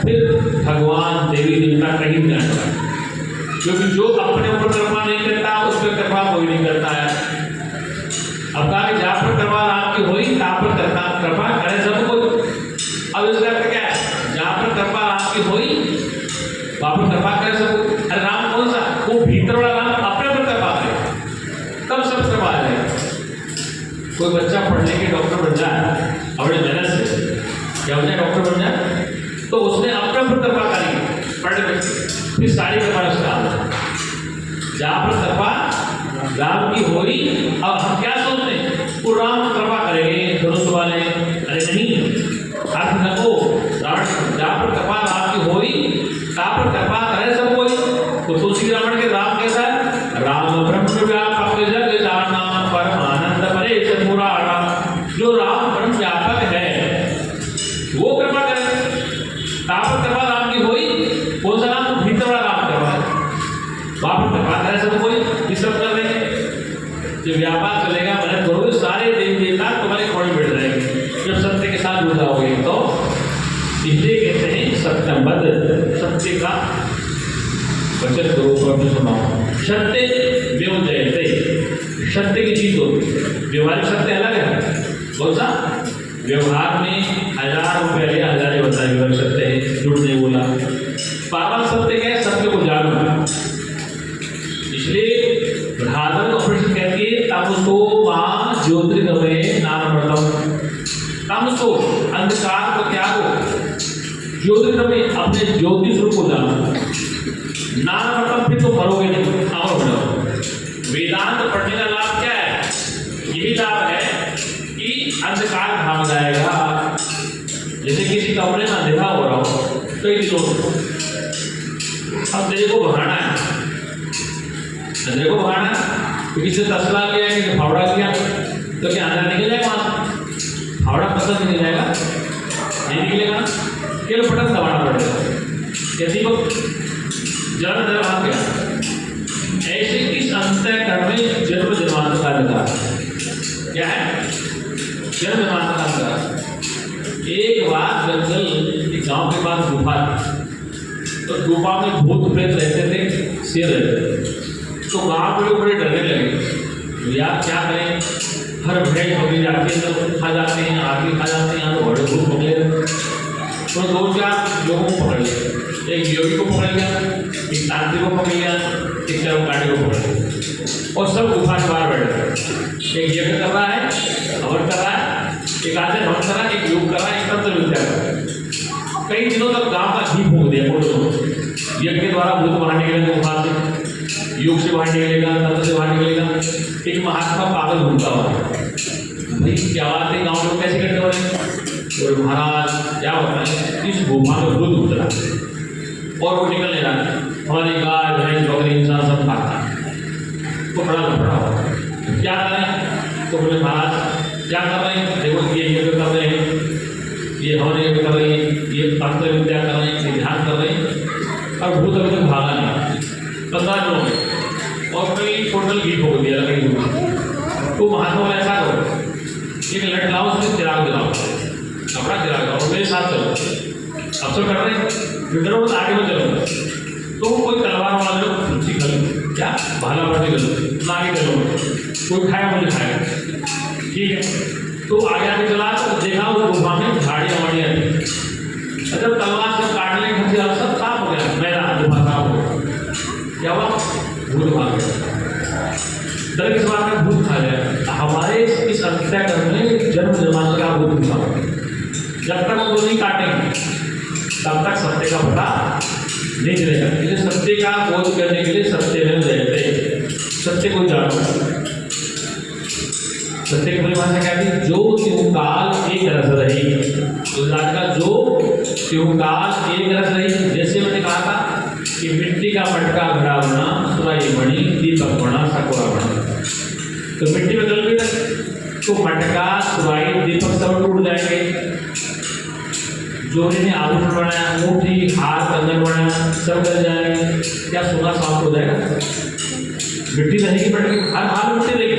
Speaker 1: फिर भगवान देवी देवता कहीं भी नहीं करता, क्योंकि जो अपने ऊपर कृपा नहीं करता उस पर कृपा कोई नहीं करता है। अब कहा जहाँ पर कृपा राम की हुई तहाँ पर कृपा करे सब कोई। अब इसका अर्थ क्या है, जहाँ पर कृपा राम की हुई वहाँ पर कृपा करे सब कोई। अरे राम कौन सा, वो भीतर वाला राम अपने पर कृपा करे तब सब कृपा आ जाए। कोई बच्चा पढ़ने के डॉक्टर बन जाए अपने मेहनत से, क्या हो जाए डॉक्टर बन जाए, तो उसने अपने पर कृपा करी पढ़ने में, फिर सारी कृपा उसका आ जाए। जहाँ पर कृपा राम की होई, अब हम क्या सोचते हैं वो राम कृपा करेंगे धनुष वाले, अरे नहीं, अर्थ न को रावण जहाँ पर कृपा राम की होई तहाँ पर कृपा करे सब कोई। तो तुलसी रावण के राम कैसा है, राम ब्रह्म व्यापक जग जाना परमानंद परेश पुराणा। जो राम ब्रह्म व्यापक है वो कृपा करे, तहाँ पर कृपा राम की होई, कौन सा राम, भीतर वाला राम कृपा है, वहाँ पर कृपा करे सब कोई। ये सब कर रहे हैं, जो व्यापार चलेगा मदद करोगे सारे देवी देवता तुम्हारे खोड़े बैठ जाएंगे जब सत्य के साथ जुड़ जाओगे। तो इसलिए कहते हैं सत्यबद्ध, सत्य का वचन करो सुनाओ। सत्य व्यव जयते, सत्य की चीज होती है, व्यवहारिक सत्य अलग है। कौन सा, व्यवहार में 1000 रुपये लिया 1000 बताया व्यवहारिक सत्य है, झूठ नहीं बोला। पावन सत्य क्या है, सत्य को जानो। इसलिए भागवत उपनिषद कहती है तमसो मां ज्योतिर्गमय नानमृतम, तमसो अंधकार को त्यागो, ज्योतिर्गमय अपने ज्योति स्वरूप को जानो, नानमृतम फिर तो मरोगे नहीं, अमर हो जाओ। वेदांत पढ़ने का लाभ क्या है, यही लाभ है कि अंधकार भाग जाएगा। जैसे किसी कमरे में अंधेरा हो रहा हो कई दिनों से, अब तेरे को भगाना है, अंधेरे को भगाना है, तो किसी तसला लिया कि फावड़ा लिया तो क्या अंदर निकल जाएगा, वहाँ फावड़ा पसंद निकल जाएगा, नहीं निकलेगा ना, केवल बटन दबाना पड़ेगा। यदि वो जड़ अंदर भाग गया। ऐसे इस अंतःकरण में जन्म जन्मांतर का लगा क्या है, जन्म जन्मांतर का लगा। एक बार जंगल एक गांव के पास गुफा थी, तो गुफा में भूत प्रेत रहते थे, शेर रहते थे। तो गाँव के लोग बड़े डरने लगे, तो यार क्या करें, हर भेड़ बकरी जाके सब खा जाते हैं, आदमी खा जाते हैं, यहाँ तो बड़े भूत पकड़े। तो 2-4 लोगों को पकड़ लिया, एक योगी को पकड़ लिया, एक तांत्रिक को पकड़ लिया, एक चरमकांडी को पकड़ लिया, और सब गुफा के बाहर बैठ गए। एक यज्ञ कर रहा है, हवन कर रहा है, एक आदमी हवन कर रहा है, एक योग कर रहा है, एक तंत्र विद्या कर रहा है। कई दिनों तक गाँव का घी फूंक दिया बोलो, यज्ञ के द्वारा भूत बाहर निकलेगा, गुफा से योग से बाहर निकलेगा, तंत्र से बाहर निकलेगा। एक महात्मा पागल घूमता हुआ, भाई क्या बात है, गाँव लोग कैसे करते हो रहे, और महाराज क्या होता है, इस गुफा में भूत उतरा और वो निकल नहीं रहा, हमारी गाय भैंस बकरी इंसान सब खाता है, तो बड़ा लफड़ा हो, क्या करें। तो बोले महाराज क्या कर रहे हैं, देखो ये यज्ञ कर रहे हैं, ये हवन यज्ञ कर रहे हैं, ये तंत्र विद्या कर रहे हैं, ये ध्यान कर रहे हैं, और भूत अभी तक भागा नहीं। 15 लोग हैं और कई टोटल घी हो दिया कहीं हुआ। तो महात्मा वाला ऐसा करो, एक लट लाओ, उसमें चिराग जलाओ, कपड़ा चिराग लाओ, मेरे साथ चलो, अब सब कर रहे हैं, फिर तो आगे में चलो। तो कोई तलवार वाला लोग तुलसी कर क्या भाला बाटी कर ना, आगे चलो, कोई खाया मुझे खाया, ठीक है। तो आगे आगे चला तो देखा उस गुफा में झाड़ियाँ वाड़ियाँ थी। जब तलवार से काटने के बाद सब साफ हो गया, मेरा गुफा साफ हो गया, क्या हुआ, भूत भाग गया। डर किस बात में, भूत खा गया। हमारे इस अंतःकरण में जन्म जन्मांतर का भूत घुसा, जब तक वो नहीं काटेंगे तब तक सत्य का पता नहीं चलेगा। इसलिए सत्य का बोध करने के लिए सत्य में रहते, सत्य को जानो। सत्य की परिभाषा क्या थी, जो त्योकाल एक रस रही, गुजरात का जो त्योकाल एक रस रही। जैसे मैंने कहा था कि मिट्टी का मटका भरा होना, सुराई मणि दीपक बना सकोरा बना, तो मिट्टी में गल गई, तो मटका, सुराई, दीपक सब टूट जाएंगे। जो इन्हें आभूषण बनाया, अंगूठी, हार, कंगन बनाया, सब गल जाएंगे। क्या सोना साफ हो जाएगा? मिट्टी रहेगी, हर हाल मिट्टी रहेगी।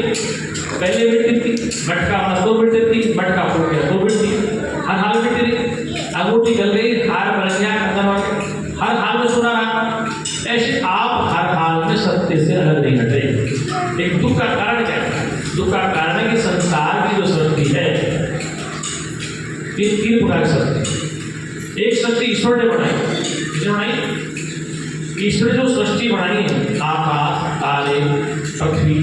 Speaker 1: पहले मिट्टी थी, मटका अपना 2 मिट्टी थी, मटका फूट गया 2 मिट्टी, हर हाल मिट्टी रही। अंगूठी गल गई, हार बन गया, कंगन बन गया, हर हाल में सोना रहा। ऐसे आप हर हाल में सत्य से अलग नहीं हटे। एक दुख का कारण क्या है? दुख का कारण है कि संसार की जो सृष्टि है ये 3 प्रकार की सृष्टि। एक सृष्टि ईश्वर ने बनाई। किसने बनाई? ईश्वर जो सृष्टि बनाई है, आकाश, तारे, पृथ्वी,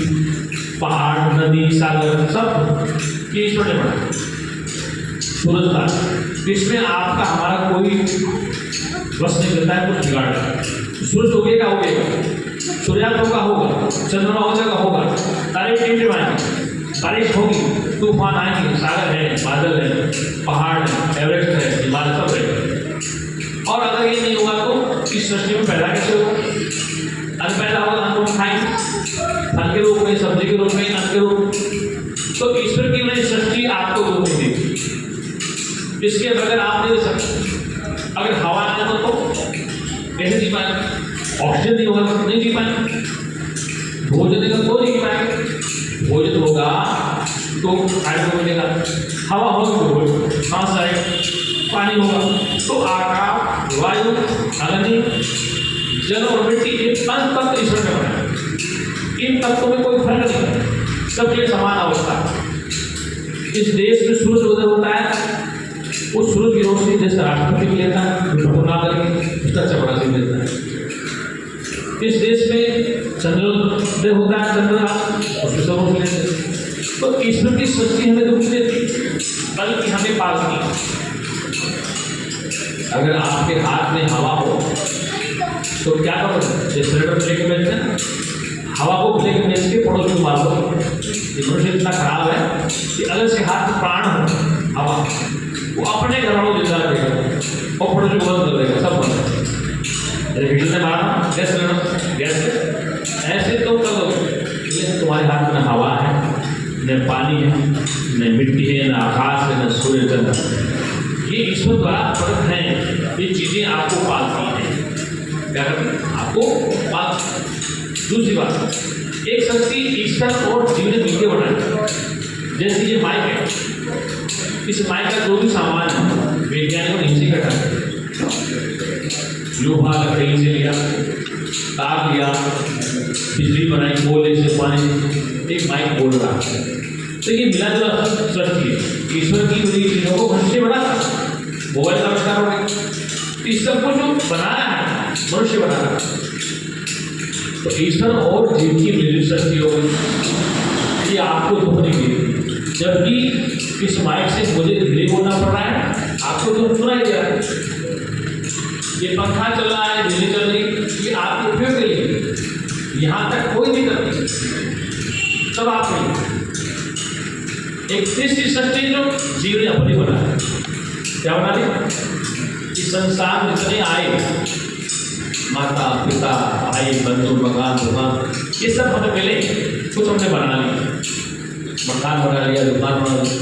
Speaker 1: पहाड़, नदी, सागर, सब ये ईश्वर ने बनाया। सूरज का, इसमें आपका हमारा कोई बस नहीं करता है कुछ बिगाड़। सूरज उगेगा उगेगा, सूर्यास्त होगा, चंद्रमा हो जाएगा होगा, तारे टिमटिमाएंगे, बारिश होगी, तूफान आएंगे, सागर है, बादल है, पहाड़ है, एवरेस्ट है, हिमालय सब रहेगा। और अगर ये नहीं होगा तो इस सृष्टि में पैदा कैसे होगा? अन्न पैदा होगा, अन्न को खाएंगे, फल के रूप में, सब्जी के रूप में, अन्न के रूप में। तो ईश्वर की नई सृष्टि आपको रूप में देगी। इसके बगैर आप नहीं दे सकते। अगर हवा नहीं हो तो कैसे जी पाएंगे? ऑक्सीजन नहीं होगा तो नहीं जी पाएंगे। भोजन देगा तो नहीं जी पाएंगे। भोजन होगा तो खाने को मिलेगा, हवा होगी तो सांस आएगा, पानी होगा तो आकाश, वायु, अग्नि, जल और मिट्टी, ये 5 तत्व ईश्वर ने बनाया। इन तत्वों में कोई फर्क नहीं, सबके समान अवस्था। इस देश में सूरज उदय होता है, उस सूरज की रोशनी जैसे राष्ट्रपति लेता है, ना करके उसका चपड़ा से देता है। इस देश में चंद्रोदय होता है, चंद्र उसके सब रोशनी लेते हैं। तो ईश्वर की सृष्टि हमें दुख देती, बल्कि हमें पालती है। अगर आपके हाथ में हवा हो तो क्या करोगे? जैसे सिलेंडर लेके बेचते हैं, हवा को लेके बेच के पड़ोस को मार दो। मनुष्य इतना खराब है कि अगर से हाथ में प्राण हो हवा, वो अपने घर वालों जिंदा रहेगा और पड़ोस को बंद कर देगा, सब बंद। हीटर ने मारा, गैस सिलेंडर, गैस ऐसे तो करो। तुम्हारे हाथ में हवा है, न पानी है, न मिट्टी है, न आकाश है, न सूर्य चंद्र। ये ईश्वर द्वारा प्रकट है। ये चीजें आपको पालती हैं। क्या करती हैं? आपको पालती। दूसरी बात, एक शक्ति ईश्वर और जीव ने मिलकर बनाई। जैसे ये माइक है, इस माइक का जो भी सामान है वैज्ञानिकों ने इसी का है। लोहा लकड़ी से लिया, तार लिया, बिजली बनाई, कोयले से, पानी, एक माइक बोल रहा है। तो ये मिला जुला सृष्टि है। ईश्वर की बड़ी चीजों को मनुष्य बना, मोबाइल का आविष्कार हो गया। इस सबको जो बनाया है मनुष्य बना रहा है। तो ईश्वर और जीव की मिली सृष्टि हो गई। ये आपको दुख नहीं देती, जबकि इस माइक से मुझे दिल्ली बोलना पड़ रहा है, आपको दुख सुनाई दे रहा है। ये पंखा चल रहा है, बिजली चल रही, ये आपके उपयोग के लिए, यहाँ तक कोई दिक्कत नहीं, सब आप नहीं। एक तीसरी सृष्टि जो जीव ने अपनी बनाया, क्या बना दी? इस संसार में जितने आए, माता पिता भाई बंधु मकान दुकान, ये सब हमें मिले, कुछ हमने बना लिया, मकान बना लिया, दुकान बना लिया।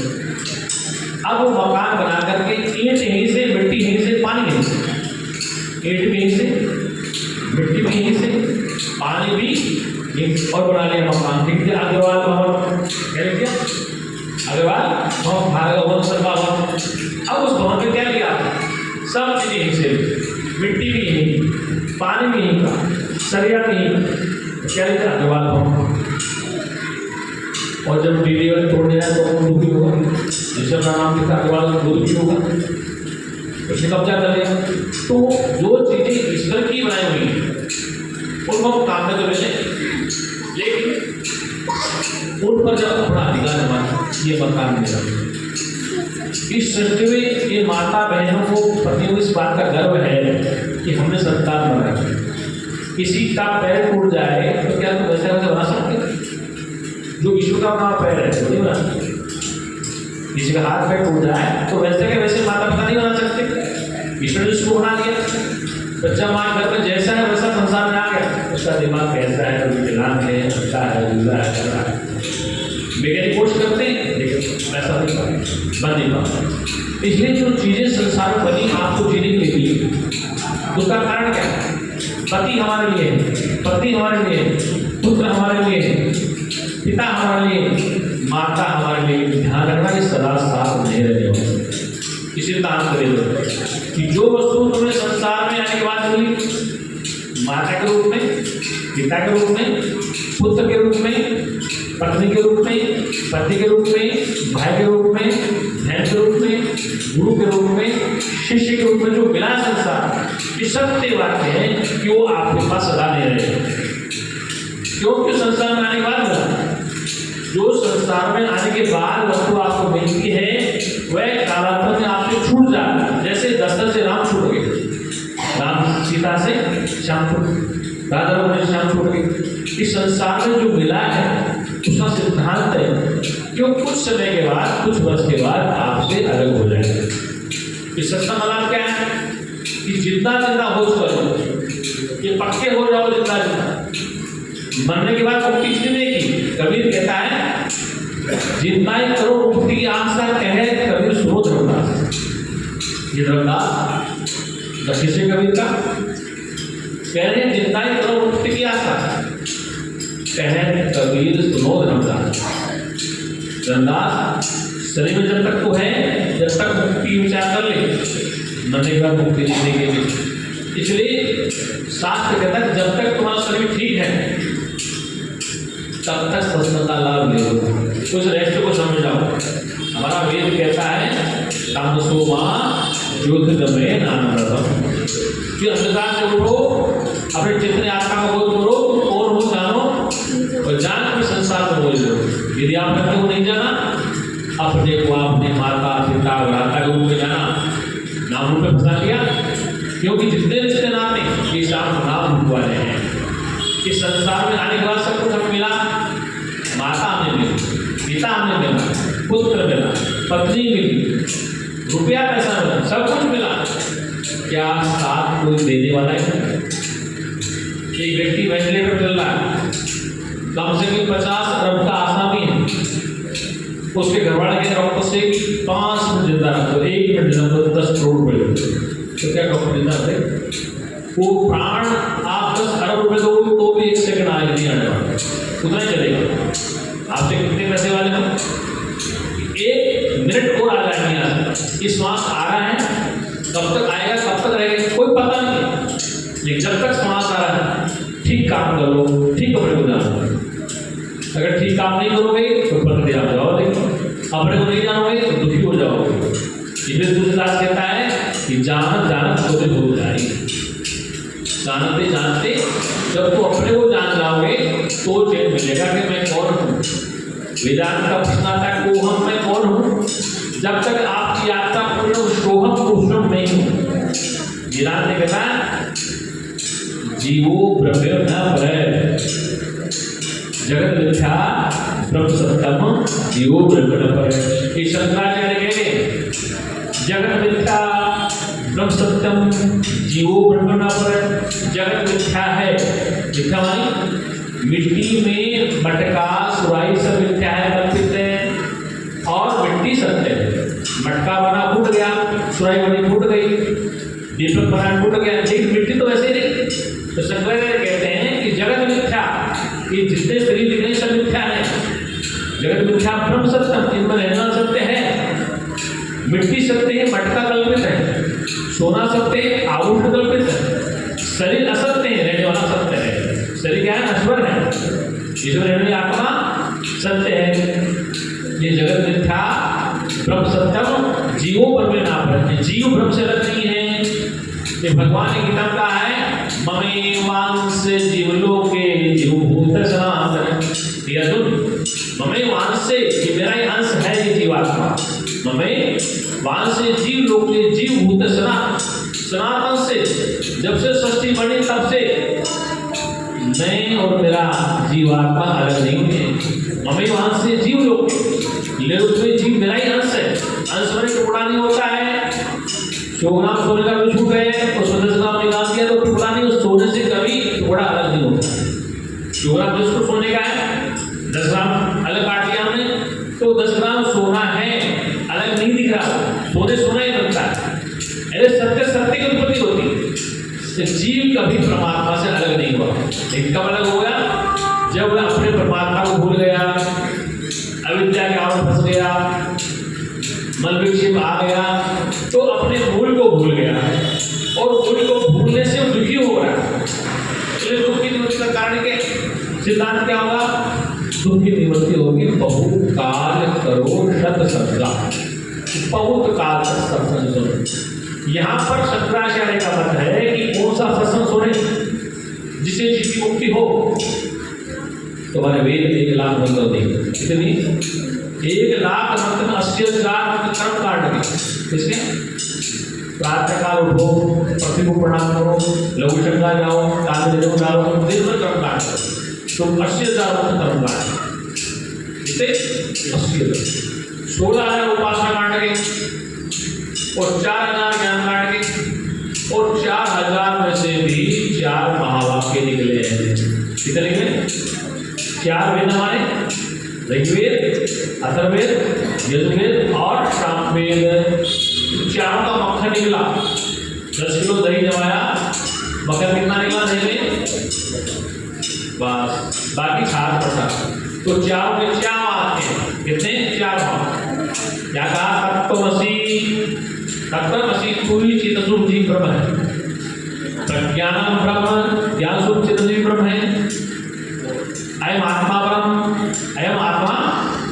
Speaker 1: अब वो मकान बना करके ईंट यहीं से, मिट्टी यहीं से, पानी यहीं से, ईंट भी यहीं से, मिट्टी भी यहीं से, पानी भी यहीं, और बना लिया मकान। ठीक है, अग्रवाल भवन क्या लिख दिया? अग्रवाल भवन, भागवत शर्मा भवन। अब उस भवन में क्या लिया? सब चीजें यहीं से, मिट्टी भी यहीं, पानी भी यहीं का, सरिया भी यहीं, क्या लिखा? अग्रवाल भवन। और जब डीडीएल तोड़ने आए तो दूध भी होगा, जिसका नाम लिखा अग्रवाल दूध भी होगा, उसे कब्जा कर लिया। तो जो चीजें ईश्वर की बनाई हुई हैं उनको हम काम में तो लेते, लेकिन उन पर जब अपना अधिकार जमाना, ये मकान मेरा। इस सृष्टि में ये माता बहनों को पति को इस बात का गर्व है कि हमने संतान बनाया। किसी का पैर टूट जाए तो क्या तुम वैसे वैसे बना सकते? जो ईश्वर का बना पैर है वो नहीं बना सकते। किसी का हाथ पैर टूट जाए तो वैसे के वैसे माता पिता नहीं बना सकते। ईश्वर ने उसको बना दिया। बच्चा माँ घर में जैसा है वैसा संसार में आ गया। उसका दिमाग कैसा है, कभी विकलांग है, अच्छा है, दूल्हा है, चल रहा है। वैज्ञानिक कोशिश करते हैं लेकिन ऐसा नहीं बन नहीं पाता। इसलिए जो चीज़ें संसार में बनी आपको जीने के लिए, उसका कारण क्या है? पति हमारे लिए है, पति हमारे लिए है, पुत्र हमारे लिए है, पिता हमारे लिए, माता हमारे लिए। ध्यान रखना कि सदा साथ नहीं रहने वाले। इसी काम करेगा कि जो वस्तु तुम्हें संसार में आने के बाद मिली, माता के रूप में, पिता के रूप में, पुत्र के रूप में, पत्नी के रूप में, पति के रूप में, भाई के रूप में, बहन के रूप में, गुरु के रूप में, शिष्य के रूप में जो मिला संसार, ये सत्य वाक्य है कि वो आपके पास सदा नहीं रहेगा। क्योंकि संसार में आने के बाद मिला, जो संसार में आने के बाद वस्तु आपको मिलती है वह कालांतर में आपसे छूट जाता है। जैसे दशरथ से राम छूट गए, राम सीता से श्याम छूट, राधा रमन से श्याम छूट गए। इस संसार में जो मिला है उसका सिद्धांत है कि वो कुछ समय के बाद, कुछ वर्ष के बाद आपसे अलग हो जाएगा। इस सत्संग मतलब क्या है कि जितना जितना होश करो, ये पक्के हो जाओ जितना जितना। मरने के बाद मुक्ति किसने की? कबीर कहता है जितना ही करो मुक्ति की आशा कहे कबीर सुनो धर्मदास। ये धर्मदास किसे कबीर का कह रहे हैं, जितना ही करो मुक्ति की आशा कहे कबीर सुनो धर्मदास। धर्मदास शरीर में जब तक तो है, जब तक मुक्ति विचार कर ले, मरने के बाद मुक्ति नहीं देंगे। इसलिए शास्त्र कहता है जब तक तुम्हारा शरीर ठीक है तब तक सत्संग का लाभ ले लो, कुछ रेस्ट को समझ जाओ। हमारा वेद कहता है तामसोमा ज्योतिर्गमय नानव्रतम, कि अंधकार से उठो, अपने चित्त आत्मा को बोध करो और वो जानो, और जान के संसार में बोल दो। यदि आप करते हो नहीं जाना, अपने को आपने माता पिता भ्राता के रूप में जाना, नाम रूप में फंसा लिया। क्योंकि जितने रिश्ते नाते ये शाम नाम रूप वाले हैं। इस संसार में आने के बाद सब कुछ हमें मिला, माता हमें मिली, पिता हमें मिला, पुत्र मिला, पत्नी मिली, रुपया पैसा मिला, सब कुछ मिला। क्या साथ कोई देने वाला है? एक व्यक्ति वेंटिलेटर चल रहा है, कम से कम 50 अरब का आसामी है, उसके घरवाले के डॉक्टर से 5 मिनट जिंदा रखो, 1 मिनट जिंदा रखो, 10 करोड़ रुपये, तो क्या डॉक्टर जिंदा रहे? वो प्राण आप 10 अरब रुपये दोगे तो भी 1 सेकंड आगे नहीं आने वाला, उतना ही चलेगा। आपसे कितने पैसे वाले हो? 1 मिनट और आ जाएंगे यहाँ से। ये श्वास आ रहा है, कब तक आएगा, कब तक रहेगा, कोई पता नहीं। लेकिन जब तक श्वास आ रहा है, ठीक काम करो, ठीक कपड़े को जानो। अगर ठीक काम नहीं करोगे तो पकड़े आप जाओगे, अपने को नहीं जानोगे तो दुखी हो जाओगे। इसलिए तुलसीदास कहता है कि जानत जानत तो हो जाएगी। जानते जानते जब तो अपने को जान जाओगे तो चैन मिलेगा कि मैं कौन हूँ। वेदांत का प्रश्न आता है को हम, मैं कौन हूँ। जब तक आपकी यात्रा पूर्ण सोहम पूर्ण नहीं हूँ। वेदांत ने कहा जीवो ब्रह्म न परे, जगत मिथ्या ब्रह्म सत्यम, जीवो ब्रह्म न परे। ये शंकराचार्य कहे जगत मिथ्या ब्रह्म सत्यम, जीवो ब्रह्म न परे। जगत मिथ्या है, मिथ्या मानी मिट्टी में मटका सुराई सब मिथ्या है, कल्पित है, और मिट्टी सत्य है। मटका बना फूट गया, सुराई बनी फूट गई, दीपक बना फूट गया, लेकिन मिट्टी तो वैसे ही नहीं। तो शंकराचार्य कहते हैं कि जगत मिथ्या, ये जितने शरीर दिख रहे सब मिथ्या है। जगत मिथ्या ब्रह्म सत्यम, इनमें रहना सत्य है। मिट्टी सत्य है, मटका कल्पित है, सोना सत्य है, आभूषण कल्पित है, शरीर असत्य है, रहने वाला सत्य है। शरीर क्या है? नश्वर है, इसमें रहने आत्मा सत्य है। ये जगत मिथ्या ब्रह्म सत्यम, जीवो ब्रह्म ना परे। जीव ब्रह्म से अलग नहीं है। ये भगवान ने गीता में कहा है ममे वांस जीवलोके जीवभूत सनातन। ये अर्जुन ममे वांस से, ये मेरा ही अंश है, ये जीवात्मा। ममे वांस से जीव लोक के जीवभूत सनातन से, जब से सृष्टि बनी तब से मैं और मेरा जीवात्मा अलग नहीं है। ममे वांस से जीव लोक, ले उसमें जीव मेरा ही अंश है। अंश में टुकड़ा नहीं होता है। 100 ग्राम सोने का भी छूट गए और 10 ग्राम निकाल दिया तो टुकड़ा नहीं, उस सोने से कभी टुकड़ा अलग नहीं होता। 100 ग्राम जिसको सोने का है, 10 ग्राम अलग काट दिया हमने तो 10 ग्राम सोना सोने सोना ही बनता है। ऐसे सत्य सत्य की उत्पत्ति होती है। तो जीव कभी परमात्मा से अलग नहीं हुआ। लेकिन कब अलग हो गया? जब वह अपने परमात्मा को भूल गया, अविद्या के आवरण फंस गया, मन विक्षेप आ गया, तो अपने मूल को भूल गया और मूल को भूलने से वो दुखी हो रहा है। इसलिए दुख की निवृत्ति का कारण क्या? सिद्धांत क्या होगा? दुख की निवृत्ति होगी बहुत काल करो शत सत्ता, बहुत काल तक सत्संग सुनो। यहाँ पर शंकराचार्य का मत है कि कौन सा सत्संग सुने जिसे जिसकी मुक्ति हो। तुम्हारे वेद 1 लाख मंत्र देंगे, कितनी? 1 लाख मंत्र में 80,000 कर्म काट के। किसके? प्रातः काल उठो, पृथ्वी को प्रणाम करो, लघु शंका जाओ, काल में डालो, दिन भर कर्म काट करो, तो 80,000 कर्म काट। इसे 80,000 16,000 उपासना काट के और 4,000 ज्ञान काट के और 4,000 में से भी 4 महावाक्य निकले हैं। कितने निकले? 4 वेद हमारे ऋग्वेद, अथर्ववेद, यजुर्वेद और सामवेद। चारों का मक्खन निकला। 10 किलो दही जमाया, मक्खन कितना निकला दही में? बस, बाकी छाछ पड़ा। तो चारों के 4 वाक्य हैं। कितने? 4 वाक्य। क्या कहा? तत्त्वमसि पूरी चित्तस्वरूप जी ब्रह्म है। प्रज्ञानम ब्रह्म, ज्ञान स्वरूप चित्तस्वरूप ब्रह्म है। अयम आत्मा ब्रह्म, अयम आत्मा,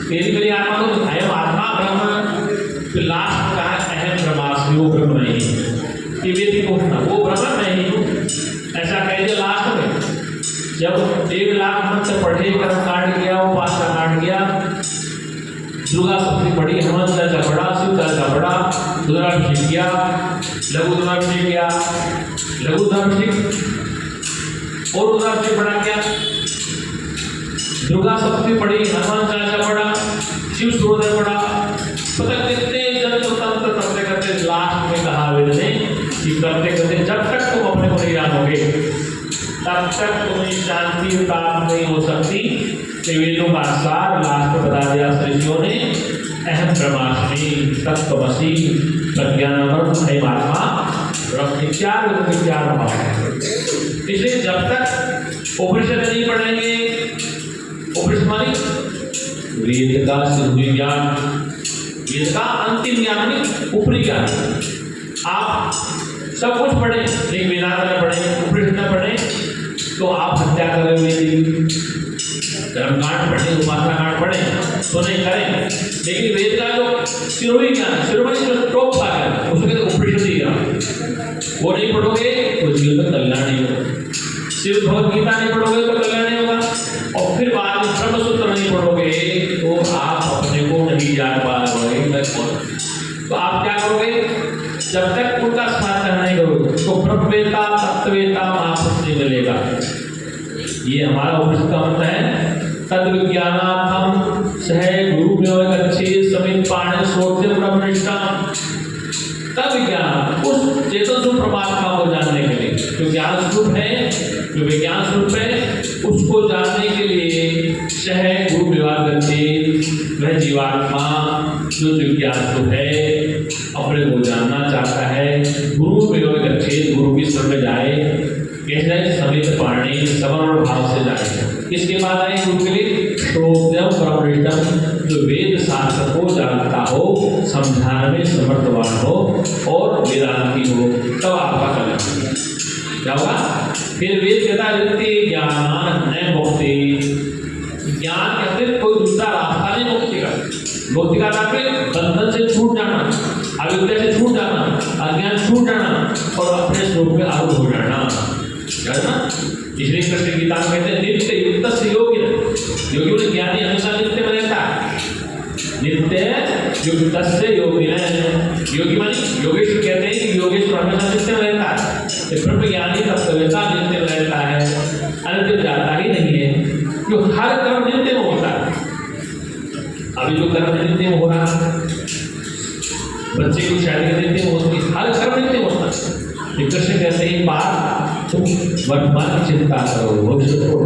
Speaker 1: मेरी आत्मा तो अयम आत्मा ब्रह्म। फिर लास्ट में कहा अहम ब्रह्मास्मि, वो ब्रह्म नहीं है। ये वेद को ना, वो ब्रह्म मैं ही हूँ, ऐसा कह दिया लास्ट में। जब 1 लाख मंत्र पढ़े, कर्म काट गया, उपासना काट गया, दुर्गा सप्तमी पढ़ी, हनुमान चालीसा पढ़ा, शिव चालीसा पढ़ा, रुद्राभिषेक किया, लघु रुद्राभिषेक किया, लघु रुद्राभिषेक और रुद्राभिषेक पढ़ा क्या? दुर्गा सप्तमी पढ़ी, हनुमान चालीसा पढ़ा, शिव सूर्योदय पढ़ा, पता कितने जन्म तंत्र करते करते लास्ट में कहा वेद ने कि करते करते जब तक तुम अपने को नहीं जानोगे तब तक तुम्हें शांति प्राप्त नहीं हो सकती। वेदों का सार लास्ट में बता दिया ऋषियों ने। अहम ब्रह्मास्मि, तत्त्वमसि, प्रज्ञानम, अयम आत्मा ब्रह्म। 4 वेदों के 4 भाव हैं। इसलिए जब तक उपनिषद नहीं पढ़ेंगे, उपनिषद मानी वेद का सिद्धि ज्ञान, वेद का अंतिम ज्ञान नहीं, ऊपरी ज्ञान। आप सब कुछ पढ़े लेकिन वेदांत न पढ़े, उपनिषद न पढ़े, तो आप हत्या करें वेद, कर्मकांड पढ़े, उपासना कांड पढ़े तो नहीं करें। लेकिन वेद का जो शिरोमणि ज्ञान, शिरोमणि जो टॉप का है, उसको कहते हैं उपनिषद ज्ञान। वो नहीं पढ़ोगे तो जीवन में कल्याण नहीं होगा। शिव भगवत गीता नहीं पढ़ोगे तो कल्याण नहीं होगा। और फिर बाद में ब्रह्मसूत्र नहीं पढ़ोगे तो आप अपने को नहीं जान पाओगे। तो आप क्या करोगे? जब तक उनका स्मरण नहीं करोगे तो ब्रह्मवेता, तत्ववेता महापुरुष नहीं मिलेगा। ये हमारा उपनिषद का मंत्र है। तद विज्ञानार्थम सह गुरु गच्छेत् समित पाणि सोच्यं ब्रह्मनिष्ठम्। तद विज्ञान, उस चेतन स्वरूप परमात्मा को जानने के लिए, जो ज्ञान स्वरूप है, जो विज्ञान स्वरूप है, उसको जानने के लिए सह गुरु गच्छेत्, वह जीवात्मा जो विज्ञान स्वरूप है, अपने को जानना चाहता है, गुरु गच्छेत्, गुरु की शरण में जाए। कैसे? समित पाणि, सवर्ण भाव से जाए। इसके बाद आए गुरु के लिए श्रोत्यम ब्रह्मनिष्ठम, जो वेद शास्त्र को जानता हो, समझाने में समर्थवान हो और वेदांती हो, तब आपका कल्याण क्या होगा? फिर वेद कहता है ज्ञान न मुक्ति, ज्ञान के अतिरिक्त कोई दूसरा रास्ता नहीं मुक्ति का। मुक्ति का तात्पर्य बंधन से छूट जाना, अविद्या से छूट जाना, अज्ञान छूट जाना और अपने स्वरूप में आरूढ़ हो जाना, है ना? इसलिए कृष्ण गीता में कहते हैं नित्य युक्त से योगी, योगी बोले ज्ञानी हमेशा नित्य में रहता है। नित्य युक्त से योगी है, योगी मानी योगेश्वर कहते हैं कि योगेश्वर हमेशा नित्य में रहता है। ब्रह्म ज्ञानी तत्ववेता नित्य में रहता है, अनित्य जाता ही नहीं है, जो हर कर्म नित्य में होता है। अभी जो कर्म नित्य में हो रहा है, बच्चे की शादी नित्य में होती है, हर कर्म नित्य में होता है। कृष्ण कहते हैं बात तुम वर्तमान की चिंता करो, भविष्य छोड़ो।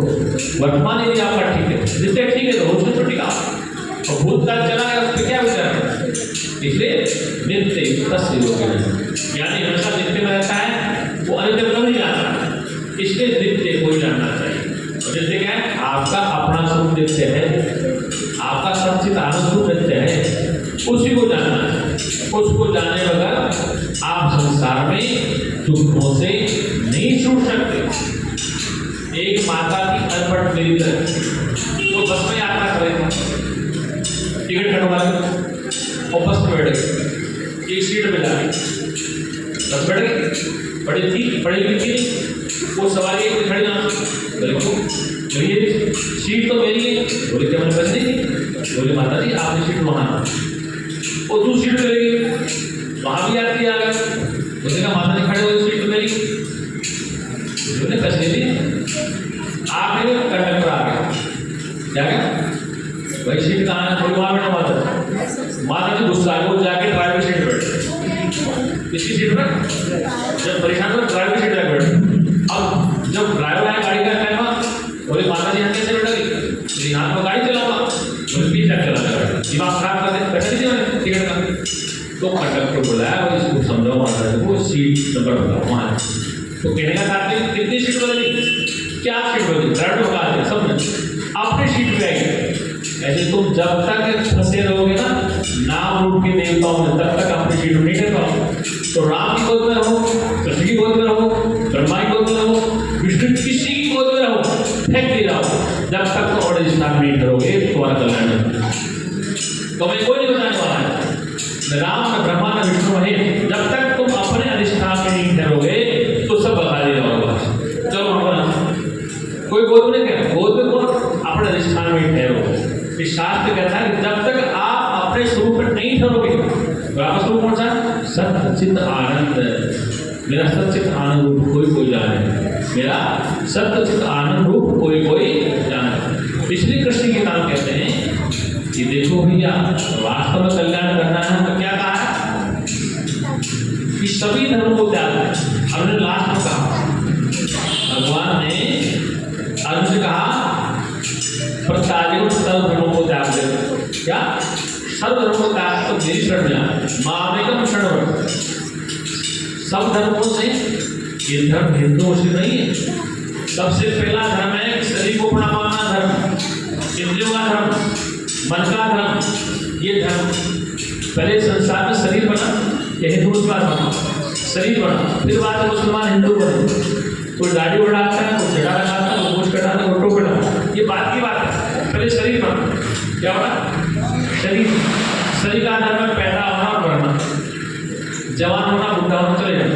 Speaker 1: वर्तमान यदि आपका ठीक है, नित्य ठीक है तो भविष्य तो टिका, और भूतकाल चला गया उस पर क्या विचार है? इसलिए नित्य तस्य योगिन, यानी हमेशा नित्य में रहता है, वो अनित्य में नहीं जाता, इसलिए नित्य को जानना चाहिए। और नित्य क्या है? आपका अपना स्वरूप नित्य है, आपका सच्चित आनंद स्वरूप नित्य है, उसी को जानना है। उसको जाने बगैर आप संसार में दुखों से नहीं छूट सकते। एक माता की अनपढ़ मेरी तरह तो बस में यात्रा करेगा, टिकट कटवा और बस में बैठ गए, एक सीट में जा बस बैठ गई, पढ़ी लिखी वो सवारी एक खड़ी ना बोले सीट तो मेरी है, बोले क्या मैंने पैसे नहीं, बोले माता जी आपने सीट वहाँ वो दूसरी सीट मिलेगी, वहाँ भी यात्री आ गए, बोले कहा माता जी खड़े हुए सीट तो मेरी, बोले पैसे नहीं दिए, आपने कंडक्टर आ गया, क्या गया भाई सीट कहाँ है, बोले वहाँ बैठो माता जी गुस्सा है, वो जाके ड्राइवर सीट बैठे, किसी सीट पर जब परेशान हो ड्राइवर सीट पर बैठे। अब जब ड्राइवर आया गाड़ी का टाइम बोले माता जी कैसे बैठेगी, मेरी हाथ में गाड़ी चलाऊंगा, बोले पीछे चला दिमाग खराब कर दे, पैसे नहीं दिए टिकट का। तो कंडक्टर बोला है इसको समझाओ माता जी को सीट नंबर बताओ वहाँ, तो कहने का तात्पर्य कितनी सीट बदली, क्या सीट बदली, ड्राइवर को कहा सब अपने सीट पे आएगी। ऐसे तुम जब तक फंसे रहोगे ना नाम रूप के देवताओं में, तब तक अपनी सीट नहीं कर पाओ। तो राम की गोद में रहो, कृष्ण की गोद में रहो, ब्रह्मा की गोद में रहो, विष्णु किसी की गोद में रहो, फेंक दे रहो, जब तक तो और स्नान नहीं करोगे तुम्हारा कल्याण नहीं। तो मैं कोई नहीं बताने वाला है, न राम न ब्रह्मा न विष्णु है, जब तक तुम अपने अधिष्ठान में नहीं ठहरोगे तो सब बता दे रहा। चलो कोई गोद में क्या, गोद में कौन, अपने अधिष्ठान में ठहरो। इस शास्त्र कहता है कि जब तक आप अपने स्वरूप में नहीं ठहरोगे, तो आपका स्वरूप कौन सा, सच्चित आनंद, मेरा सच्चित आनंद रूप कोई जाने, मेरा सच्चित आनंद रूप कोई जाने। इसलिए कृष्ण के नाम कहते हैं कि देखो भैया वास्तव में कल्याण करना है तो क्या कहा है कि सभी धर्मों को त्याग है। हमने लास्ट में कहा, भगवान ने अर्जुन से कहा प्रत्याग सर्व धर्मों को त्याग दे, क्या सर्व धर्मों को त्याग तो मेरी शरण में मामेकम शरण, सब धर्मों से, ये धर्म हिंदुओं से नहीं है। सबसे पहला धर्म है शरीर को अपना मानना धर्म, इंद्रियों का धर्म, मन का धर्म, ये धर्म। पहले संसार में शरीर बना, ये हिंदू बना, शरीर बना, फिर बाद में मुसलमान हिंदू बने। कोई दाढ़ी बढ़ाता है, कोई जड़ा लगाता है, कोई मूछ कटाता है, कोई टोपी लगाता है, ये बात की बात है। पहले शरीर बना, क्या बना शरीर, शरीर का आधार में पैदा होना और बढ़ना, जवान होना, बुढ़ा होना, चले जाना।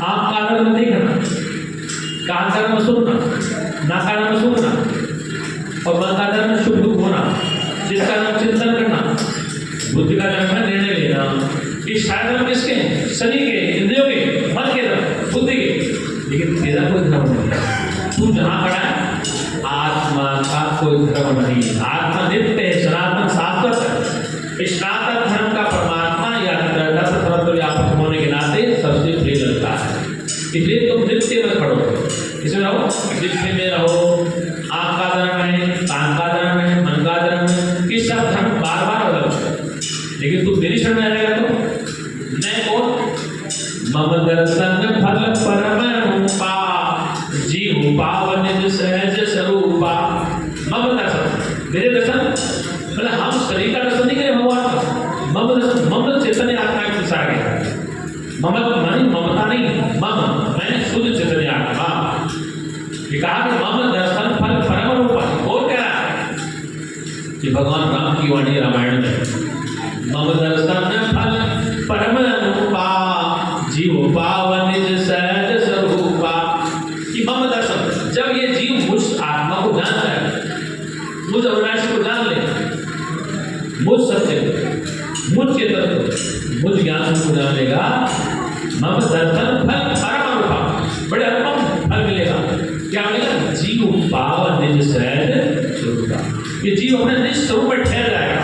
Speaker 1: आँख का आधार में देखना, कान का आधार में सुनना, नाक का आधार में सूंघना, और मन का आधार में सुख दुख होना, जिसका नाम चिंतन करना, बुद्धि का नाम है निर्णय लेना। इस सारे धर्म किसके हैं, शरीर के, इंद्रियों के, मन के धर्म, बुद्धि के। लेकिन तेरा कोई धर्म नहीं है, तू जहाँ खड़ा है आत्मा का कोई धर्म नहीं है। आत्मा नित्य है, सनातन शाश्वत है। इस सनातन धर्म का परमात्मा या सर्वत्र व्यापक होने के नाते सबसे प्रिय लगता है। इसलिए तुम नित्य में खड़ो, इसमें रहो, नित्य में रहो। आँख का धर्म है, कान का धर्म है, मन का धर्म है, ये सब धर्म बार बार बदलते, लेकिन तू मेरी शरण में आएगा तो मैं कौन, मम दर्शन फल परम रूपा, जीव पावन सहज स्वरूपा। मम दर्शन, मेरे दर्शन, मतलब हम शरीर का दर्शन नहीं करें भगवान का, मम दर्शन, मम चैतन्य आत्मा के साथ गया, ममता नहीं, मम मैं शुद्ध चैतन्य आत्मा। ये कहा कि मम दर्शन फल परम रूपा, और क्या है कि भगवान राम की वाणी रामायण में, मम दर्शन फल परम रूपा, जीव पावन सहज स्वरूपा। कि मम दर्शन, जब ये जीव मुझ आत्मा को जानता है, मुझ अविनाशी को जान ले, मुझ सत्य, मुझ चेतन को, मुझ ज्ञान को जान लेगा, मम दर्शन फल परम रूपा, बड़े अनुपम फल मिलेगा। क्या मिलेगा, जीव पावन निज सहज स्वरूपा। ये जीव अपने निज स्वरूप में ठहर जाएगा,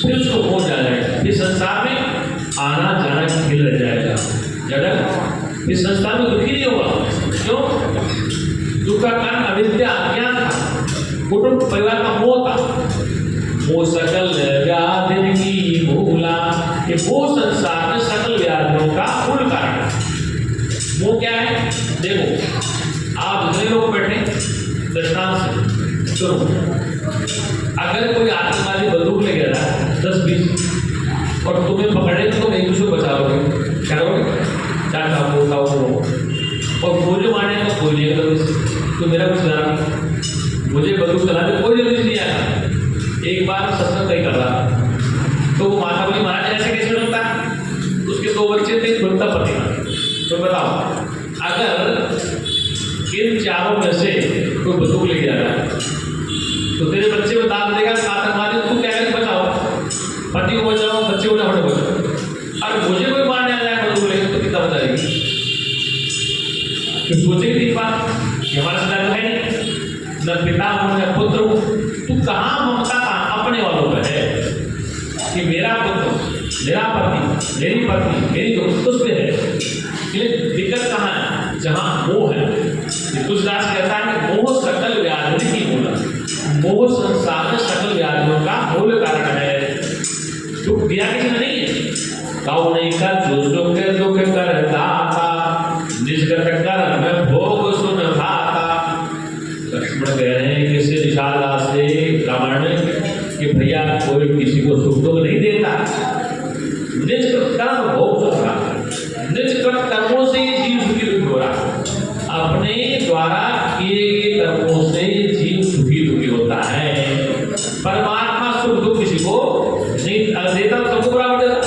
Speaker 1: फिर उसको हो जाएगा, फिर संसार में आना जाना खेल रह जाएगा, जगह इस संसार में दुखी नहीं होगा। क्यों, दुख का कारण अविद्या, अज्ञान था, कुटुंब परिवार का मोह था। वो सकल व्याधि की भूला, ये सुनो, अगर कोई आतंकवादी बंदूक ले गया 10-20 और तुम्हें पकड़े तो तुम एक दूसरे को बचाओगे, क्या करोगे? क्या काम उठाओ और गोली मारने का कोई नहीं है, तो मेरा कुछ डरा नहीं, मुझे बंदूक चलाने कोई जल्दी नहीं आया। एक बार सत्संग नहीं कर रहा तो वो माता बोली महाराज ऐसे कैसे बनता, उसके 2 बच्चे थे, बनता पति का। तो बताओ, अगर इन चारों में से कोई बंदूक लेके जा रहा है तो तेरे बच्चे बता देगा कि आतंकवादी तू क्या करके बचाओ, पति को बचाओ, बच्चे को ना बचाओ। और मुझे कोई मारने आ जाए बंदूक लेके तो कितना बचाएगी? तो सोचेगी थी बात, हमारा सिद्धांत है नहीं, न पिता हूं न पुत्र हूं, तू कहाँ ममता अपने वालों पर है कि मेरा पुत्र, मेरा पति, मेरी पत्नी, मेरी दोस्त उस पे है। लेकिन दिक्कत कहाँ है? जहाँ मोह है। तुलसीदास कहता है कि मोह सकल व्याधि की मूल, मोह संसार में सकल व्याधियों का मूल कारण है। दुख दिया किसी ने नहीं है, गाँव नहीं का जो दुख कर दाता, निष्गत कर में भोग सुन भाता। लक्ष्मण कह रहे हैं किसी निशाला से रामायण में कि भैया कोई किसी को सुख दुख नहीं देता, निष्कृत कर्म भोग सुख रहा है, निष्कृत कर्मों से जीव सुखी दुखी हो रहा है, अपने द्वारा किए गए कर्मों से जीव सुखी दुखी होता है। परमात्मा सुख दुख किसी को नहीं देता, सबको बराबर देता।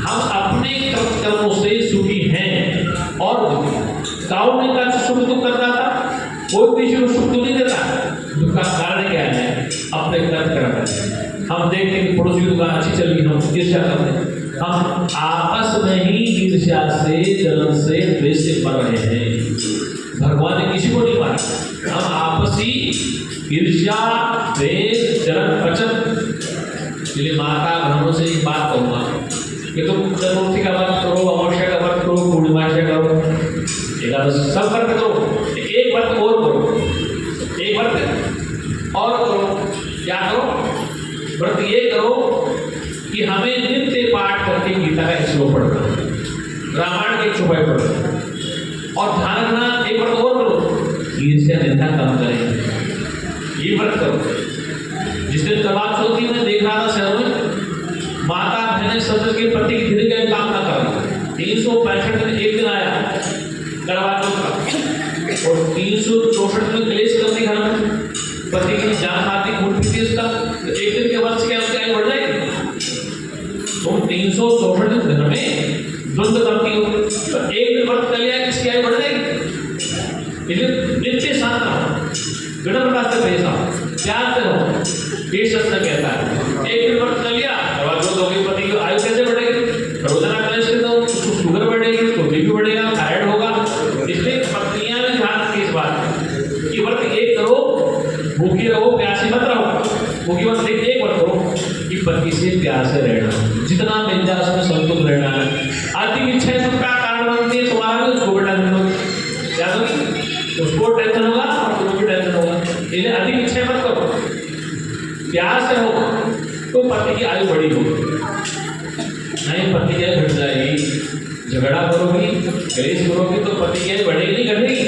Speaker 1: हम अपने कर्मों से सुखी हैं और गाँव ने का सुख दुख करता था, कोई किसी को सुख दुख नहीं देता। दुख का कारण क्या है? अपने कर्म। हम देखते हैं कि पड़ोसी की दुकान अच्छी चल रही, हम ईर्ष्या करते हैं, हम आपस में ही ईर्ष्या से, जलन से, द्वेष से मर रहे हैं। भगवान ने किसी को नहीं मारा, हम आपसी ईर्ष्या, द्वेष, जलन, पचन। इसलिए माता बहनों से एक बात कहूँगा कि तुम चतुर्थी का व्रत करो, अमावस्या का व्रत करो, पूर्णिमाशा करो, एकादशी सब व्रत करो, एक व्रत और करो, एक व्रत और करो। क्या करो? व्रत ये करो कि हमें नित्य पाठ करके गीता का 1 श्लोक पढ़ना, रामायण के 1 चौपाई पढ़ना, और ध्यान रखना एक व्रत और करो, ईर्ष्या निंदा कम करें, ये व्रत करो। जिस दिन करवा चौथी में देख रहा था शहर में, माता बहने सदस्य के प्रति धीरे धीरे काम ना करें। 365 दिन एक दिन आया करवा चौथ का, और 364 दिन क्लेश करती घर में, पति की जान आती खून पीती इसका, तो एक दिन के वर्ष क्या उसकी आयु बढ़ जाएगी? तुम 364 दिन घर में द्वंद्व करती हो, तो एक दिन व्रत कर लिया किसकी आयु बढ़ जाएगी? इसलिए नित्य शांत रहो, बिना प्रकार से भेजा प्यार से रहो, ये शस्त्र कहता है। एक दिन व्रत कर लिया, करवा चौथ हो गई, पति की आयु कैसे बढ़ेगी? रोजाना क्लेश करते हो, उसको शुगर बढ़ेगी, उसको बीपी बढ़ेगा, थायराइड होगा। इसलिए पत्नियां भी ध्यान रखी इस बात कि व्रत एक करो, भूखी रहो, प्यासी मत रहो। भूखी मत, एक व्रत करो कि पति से प्यार से रहना, जितना मिल जाए उसमें संतुष्ट रहना है। अधिक इच्छा सुख का कारण बनती है तुम्हारा भी, उसको भी टेंशन होगी, क्या होगी? उसको टेंशन होगा और तुम्हें भी टेंशन होगा। इसलिए अधिक इच्छा मत करो, प्यार से हो तो पति की आयु बड़ी होगी। नहीं पति की आयु घट जाएगी, झगड़ा करोगी, क्लेश करोगी तो पति की आयु बढ़ेगी नहीं घटेगी।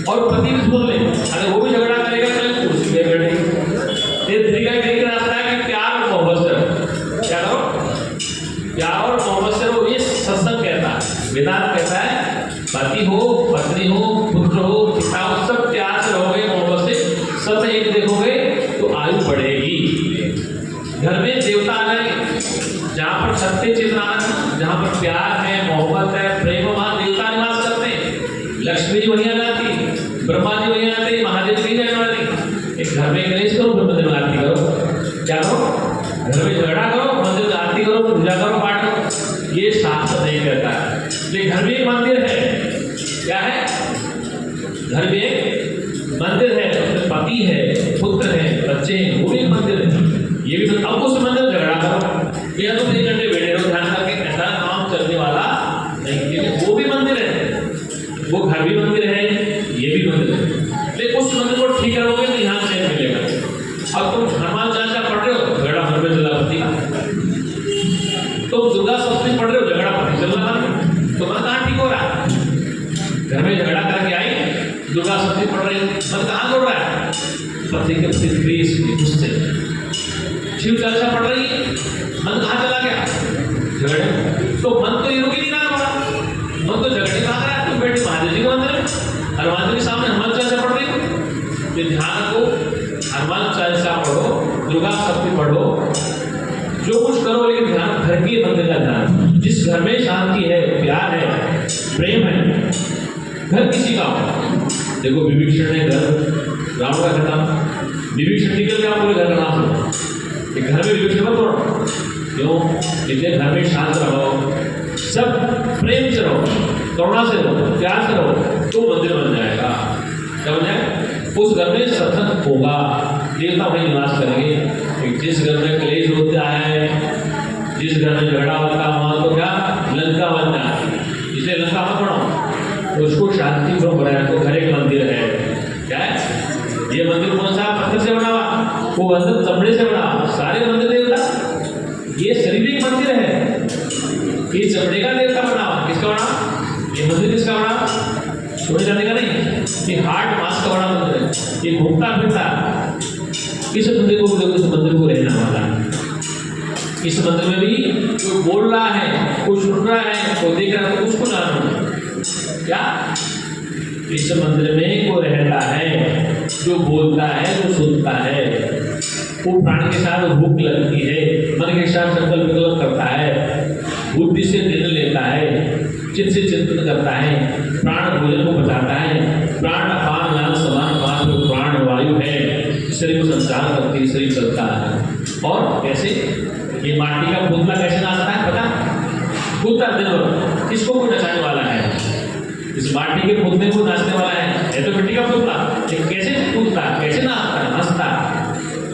Speaker 1: और पति भी सुन ले, अगर वो भी झगड़ा करेगा तो कुर्सी पे बैठेगी। ये तरीका रास्ता है कि प्यार और मोहब्बत से रहो। क्या करो? प्यार और मोहब्बत से रहो। ये सत्संग कहता है, वेदांत कहता है, पति हो, पत्नी हो, पुत्र हो, पिता हो, सब प्यार से रहोगे, मोहब्बत से, सब एक देखोगे तो आयु बढ़ेगी। घर में देवता आ जाएंगे, जहाँ पर सत्य चेतना, जहाँ पर प्यार है, मोहब्बत है, प्रेम, वहाँ देवता निवास करते हैं। लक्ष्मी जी वहीं आ जाती, ब्रह्मा जी वहीं आते, महादेव जी नहीं जाने। एक घर में क्लेश करो, फिर मंदिर में आरती करो। क्या करो? घर में झगड़ा करो, मंदिर में आरती करो, पूजा करो, पाठ करो। ये शास्त्र नहीं कहता है। लेकिन घर में एक मंदिर है, क्या है? घर में एक मंदिर है, उसमें पति है, पुत्र है, बच्चे हैं, वो भी मंदिर है। ये भी तो, अब उस मंदिर में झगड़ा करो, या तो 1 घंटे बैठे रहो ध्यान करके, ऐसा काम चलने वाला नहीं। वो भी मंदिर है, वो घर भी मंदिर है, ये भी मंदिर है। लेकिन उस मंदिर को ठीक करोगे तो यहाँ चैन मिलेगा। अब तुम हनुमान चालीसा पढ़ रहे हो, झगड़ा घर में चला पति का, तुम दुर्गा सप्तमी पढ़ रहे हो, झगड़ा पति चल रहा है, तो मन कहाँ ठीक हो रहा है? घर में झगड़ा करके आई, दुर्गा सप्तमी पढ़ रहे हो, मन कहाँ जोड़ रहा है? के प्रति प्रिय गुस्से। शिव चर्चा पड़ रही है, मन कहाँ चला गया? झगड़े। तो मन तो ये रुक ही नहीं रहा हमारा, मन तो झगड़े कहाँ रहा है? तुम बैठे महादेव जी के मंदिर में, हनुमान जी के सामने हनुमान चालीसा पढ़ रही हो। ये ध्यान को हनुमान चालीसा पढ़ो, दुर्गा सप्तशती पढ़ो, जो कुछ करो, लेकिन ध्यान घर के मंदिर का ध्यान। जिस घर में शांति है, प्यार है, प्रेम है, घर किसी का हो। देखो विभीषण ने घर राम का घटा, विभीषण निकल गया पूरे घर का नाम हो। घर में विभीषण मत तोड़ो, क्यों? इसलिए घर में शांत रहो, सब प्रेम से रहो, करुणा से रहो, प्यार से रहो, तो मंदिर बन जाएगा। क्या बन जाएगा? उस घर में सतत होगा, देवता वहीं निवास करेंगे। जिस घर में कलेश होता है, जिस घर में झगड़ा होता है, वहाँ तो क्या लंका बन जाए। इसलिए लंका मत बनाओ, तो उसको शांति को बनाया रखो। घर एक मंदिर है, क्या है ये मंदिर? कौन सा? पत्थर से बना हुआ, वो मंदिर चमड़े से बना। सारे मंदिर देवता, ये शारीरिक मंदिर है, ये चमड़े का देवता बना हुआ। किसका बना? ये मंदिर किसका बना? छोड़े जाने का नहीं, ये हार्ट मास का बड़ा मंदिर है। ये घूमता फिरता इस मंदिर को, देखो इस मंदिर को रहना वाला। इस मंदिर में भी कोई बोल रहा है, कोई सुन रहा है, कोई देख रहा है, तो उसको जानो। क्या इस मंदिर में कोई रहता है, जो बोलता है, जो सुनता है, वो प्राण के साथ भूख लगती है, मन के साथ संकल्प विकल्प करता है, बुद्धि से निर्णय लेता है, चित्त से चिंतन करता है, प्राण भोजन को बचाता है। प्राण अपान यान समान पान जो प्राण वायु है, शरीर को संचार करती है, शरीर चलता है। और कैसे? ये माटी का पुतला कैसे नाचता है पता? पुतला दिन भर, इसको कोई नचाने वाला है? इस माटी के पुतले को नाचने वाला है तो मिट्टी का पुतला। कैसे कूदता, कैसे नाचता है, हंसता है।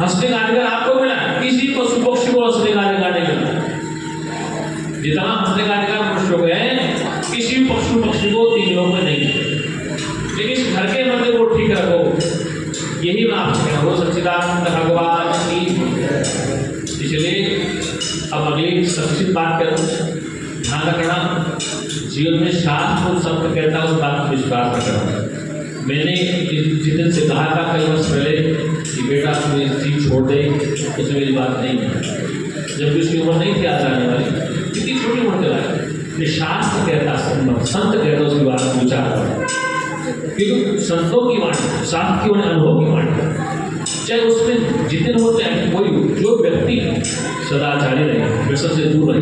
Speaker 1: हंसने का अधिकार आपको मिला, किसी पशु पक्षी को हंसने का अधिकार नहीं मिला। जितना हंसने का अधिकार मनुष्य को है, किसी पशु पक्षी को तीन लोग में नहीं। लेकिन इस घर के मंदिर को ठीक रखो, यही मैं आपसे कह रहा हूँ। सच्चिदानंद भगवान की। इसलिए अब अगली संक्षिप्त बात करूँ, ध्यान रखना जीवन में शास्त्र को संत कहता है, उस बात पर विश्वास रखना। मैंने जितने से कहा था कई वर्ष पहले कि बेटा तू इस चीज छोड़ दे, उसमें मेरी बात नहीं है। जब उसकी उम्र नहीं थी आज आने वाली, कितनी छोटी उम्र चला है, ये शास्त्र कहता, संत कहता, उसकी बात विचार करो। क्योंकि संतों की वाणी, शास्त्र की वाणी, अनुभव की वाणी, चाहे उसमें जितने होते हैं, कोई जो व्यक्ति सदाचारी रहे, व्यसन से दूर रहे,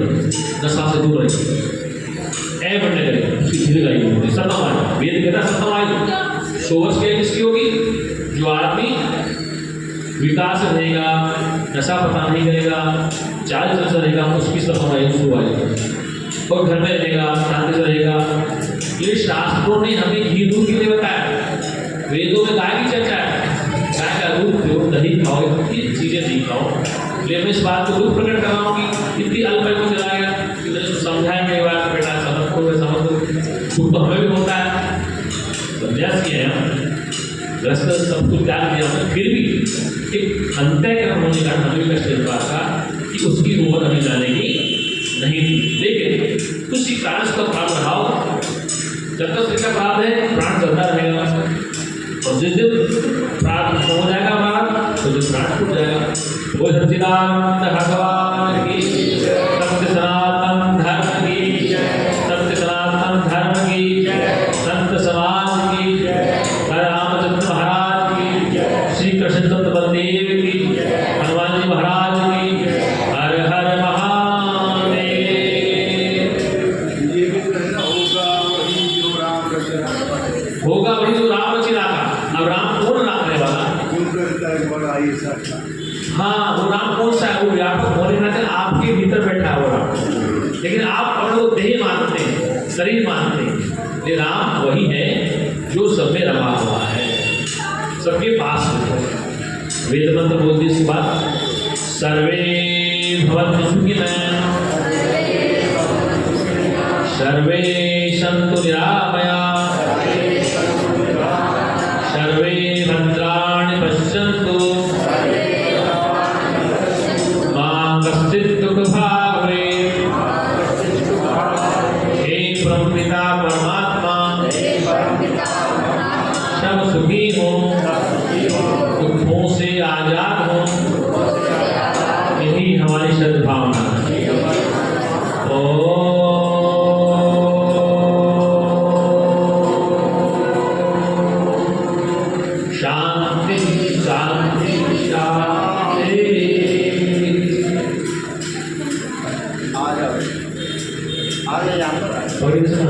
Speaker 1: नशा से दूर रहे, ऐ बनने लगे, उसकी धीरे गई सतम आयु। वेद कहता सतम आयु 100 वर्ष की किसकी होगी? जो आदमी विकास रहेगा, नशा पता नहीं करेगा, 40 वर्ष रहेगा, उसकी सतम आयु 100 आयु। और घर में रहेगा, शांति से रहेगा। ये शास्त्रों ने हमें घी दूध के लिए बताया। वेदों में गाय की चर्चा है, गाय का दूध पीओ, दही खाओ, ये चीजें नहीं खाओ। इसलिए मैं इस बात को दुख प्रकट कर रहा हूँ कि इतनी अल्प में चला गया, समझाया मेरी बात, बेटा समझ को समझ दुख तो हमें भी होता है। संन्यासी है हम, रस्त सब कुछ त्याग दिया हमने, फिर भी एक अंतःकरण होने का हमें कष्ट इस बात का कि उसकी उम्र हमें जाने की नहीं थी। लेकिन उसी कारण उसका प्राण बढ़ाओ, जब तक उसका प्राण है प्राण चलता रहेगा। और जिस दिन प्राण हो जाएगा हमारा, तो दिन प्राण टूट जाएगा। वो सच्चिदानंद भगवान की, सत्य सनातन धर्म की, सत्य सनातन धर्म की, संत समाज की, रामचंद्र महाराज की, श्री कृष्ण दत्त बलदेव की, हनुमान जी महाराज की। हर हर महादेव। होगा वही जो राम रचिता का। अब राम कौन रखने वाला? हाँ, वो राम कौन सा है? वो व्यापक होने नाते आपके भीतर बैठा हो राम। लेकिन आप अपने को देह मानते हैं, शरीर मानते हैं। ये राम वही है जो सब में रमा हुआ है, सबके पास है। वेद मंत्र बोलती इसके बाद, सर्वे भवन्तु सुखिनः, सर्वे सन्तु निरामयाः, सर्वे भद्राणि पश्यन्तु, मा कश्चित् दुःखभाग् भवेत्। हे परमपिता परमात्मा, सब सुखी हो, दुखों से सद्भावना शांति शांति शांति। थोड़ी सुन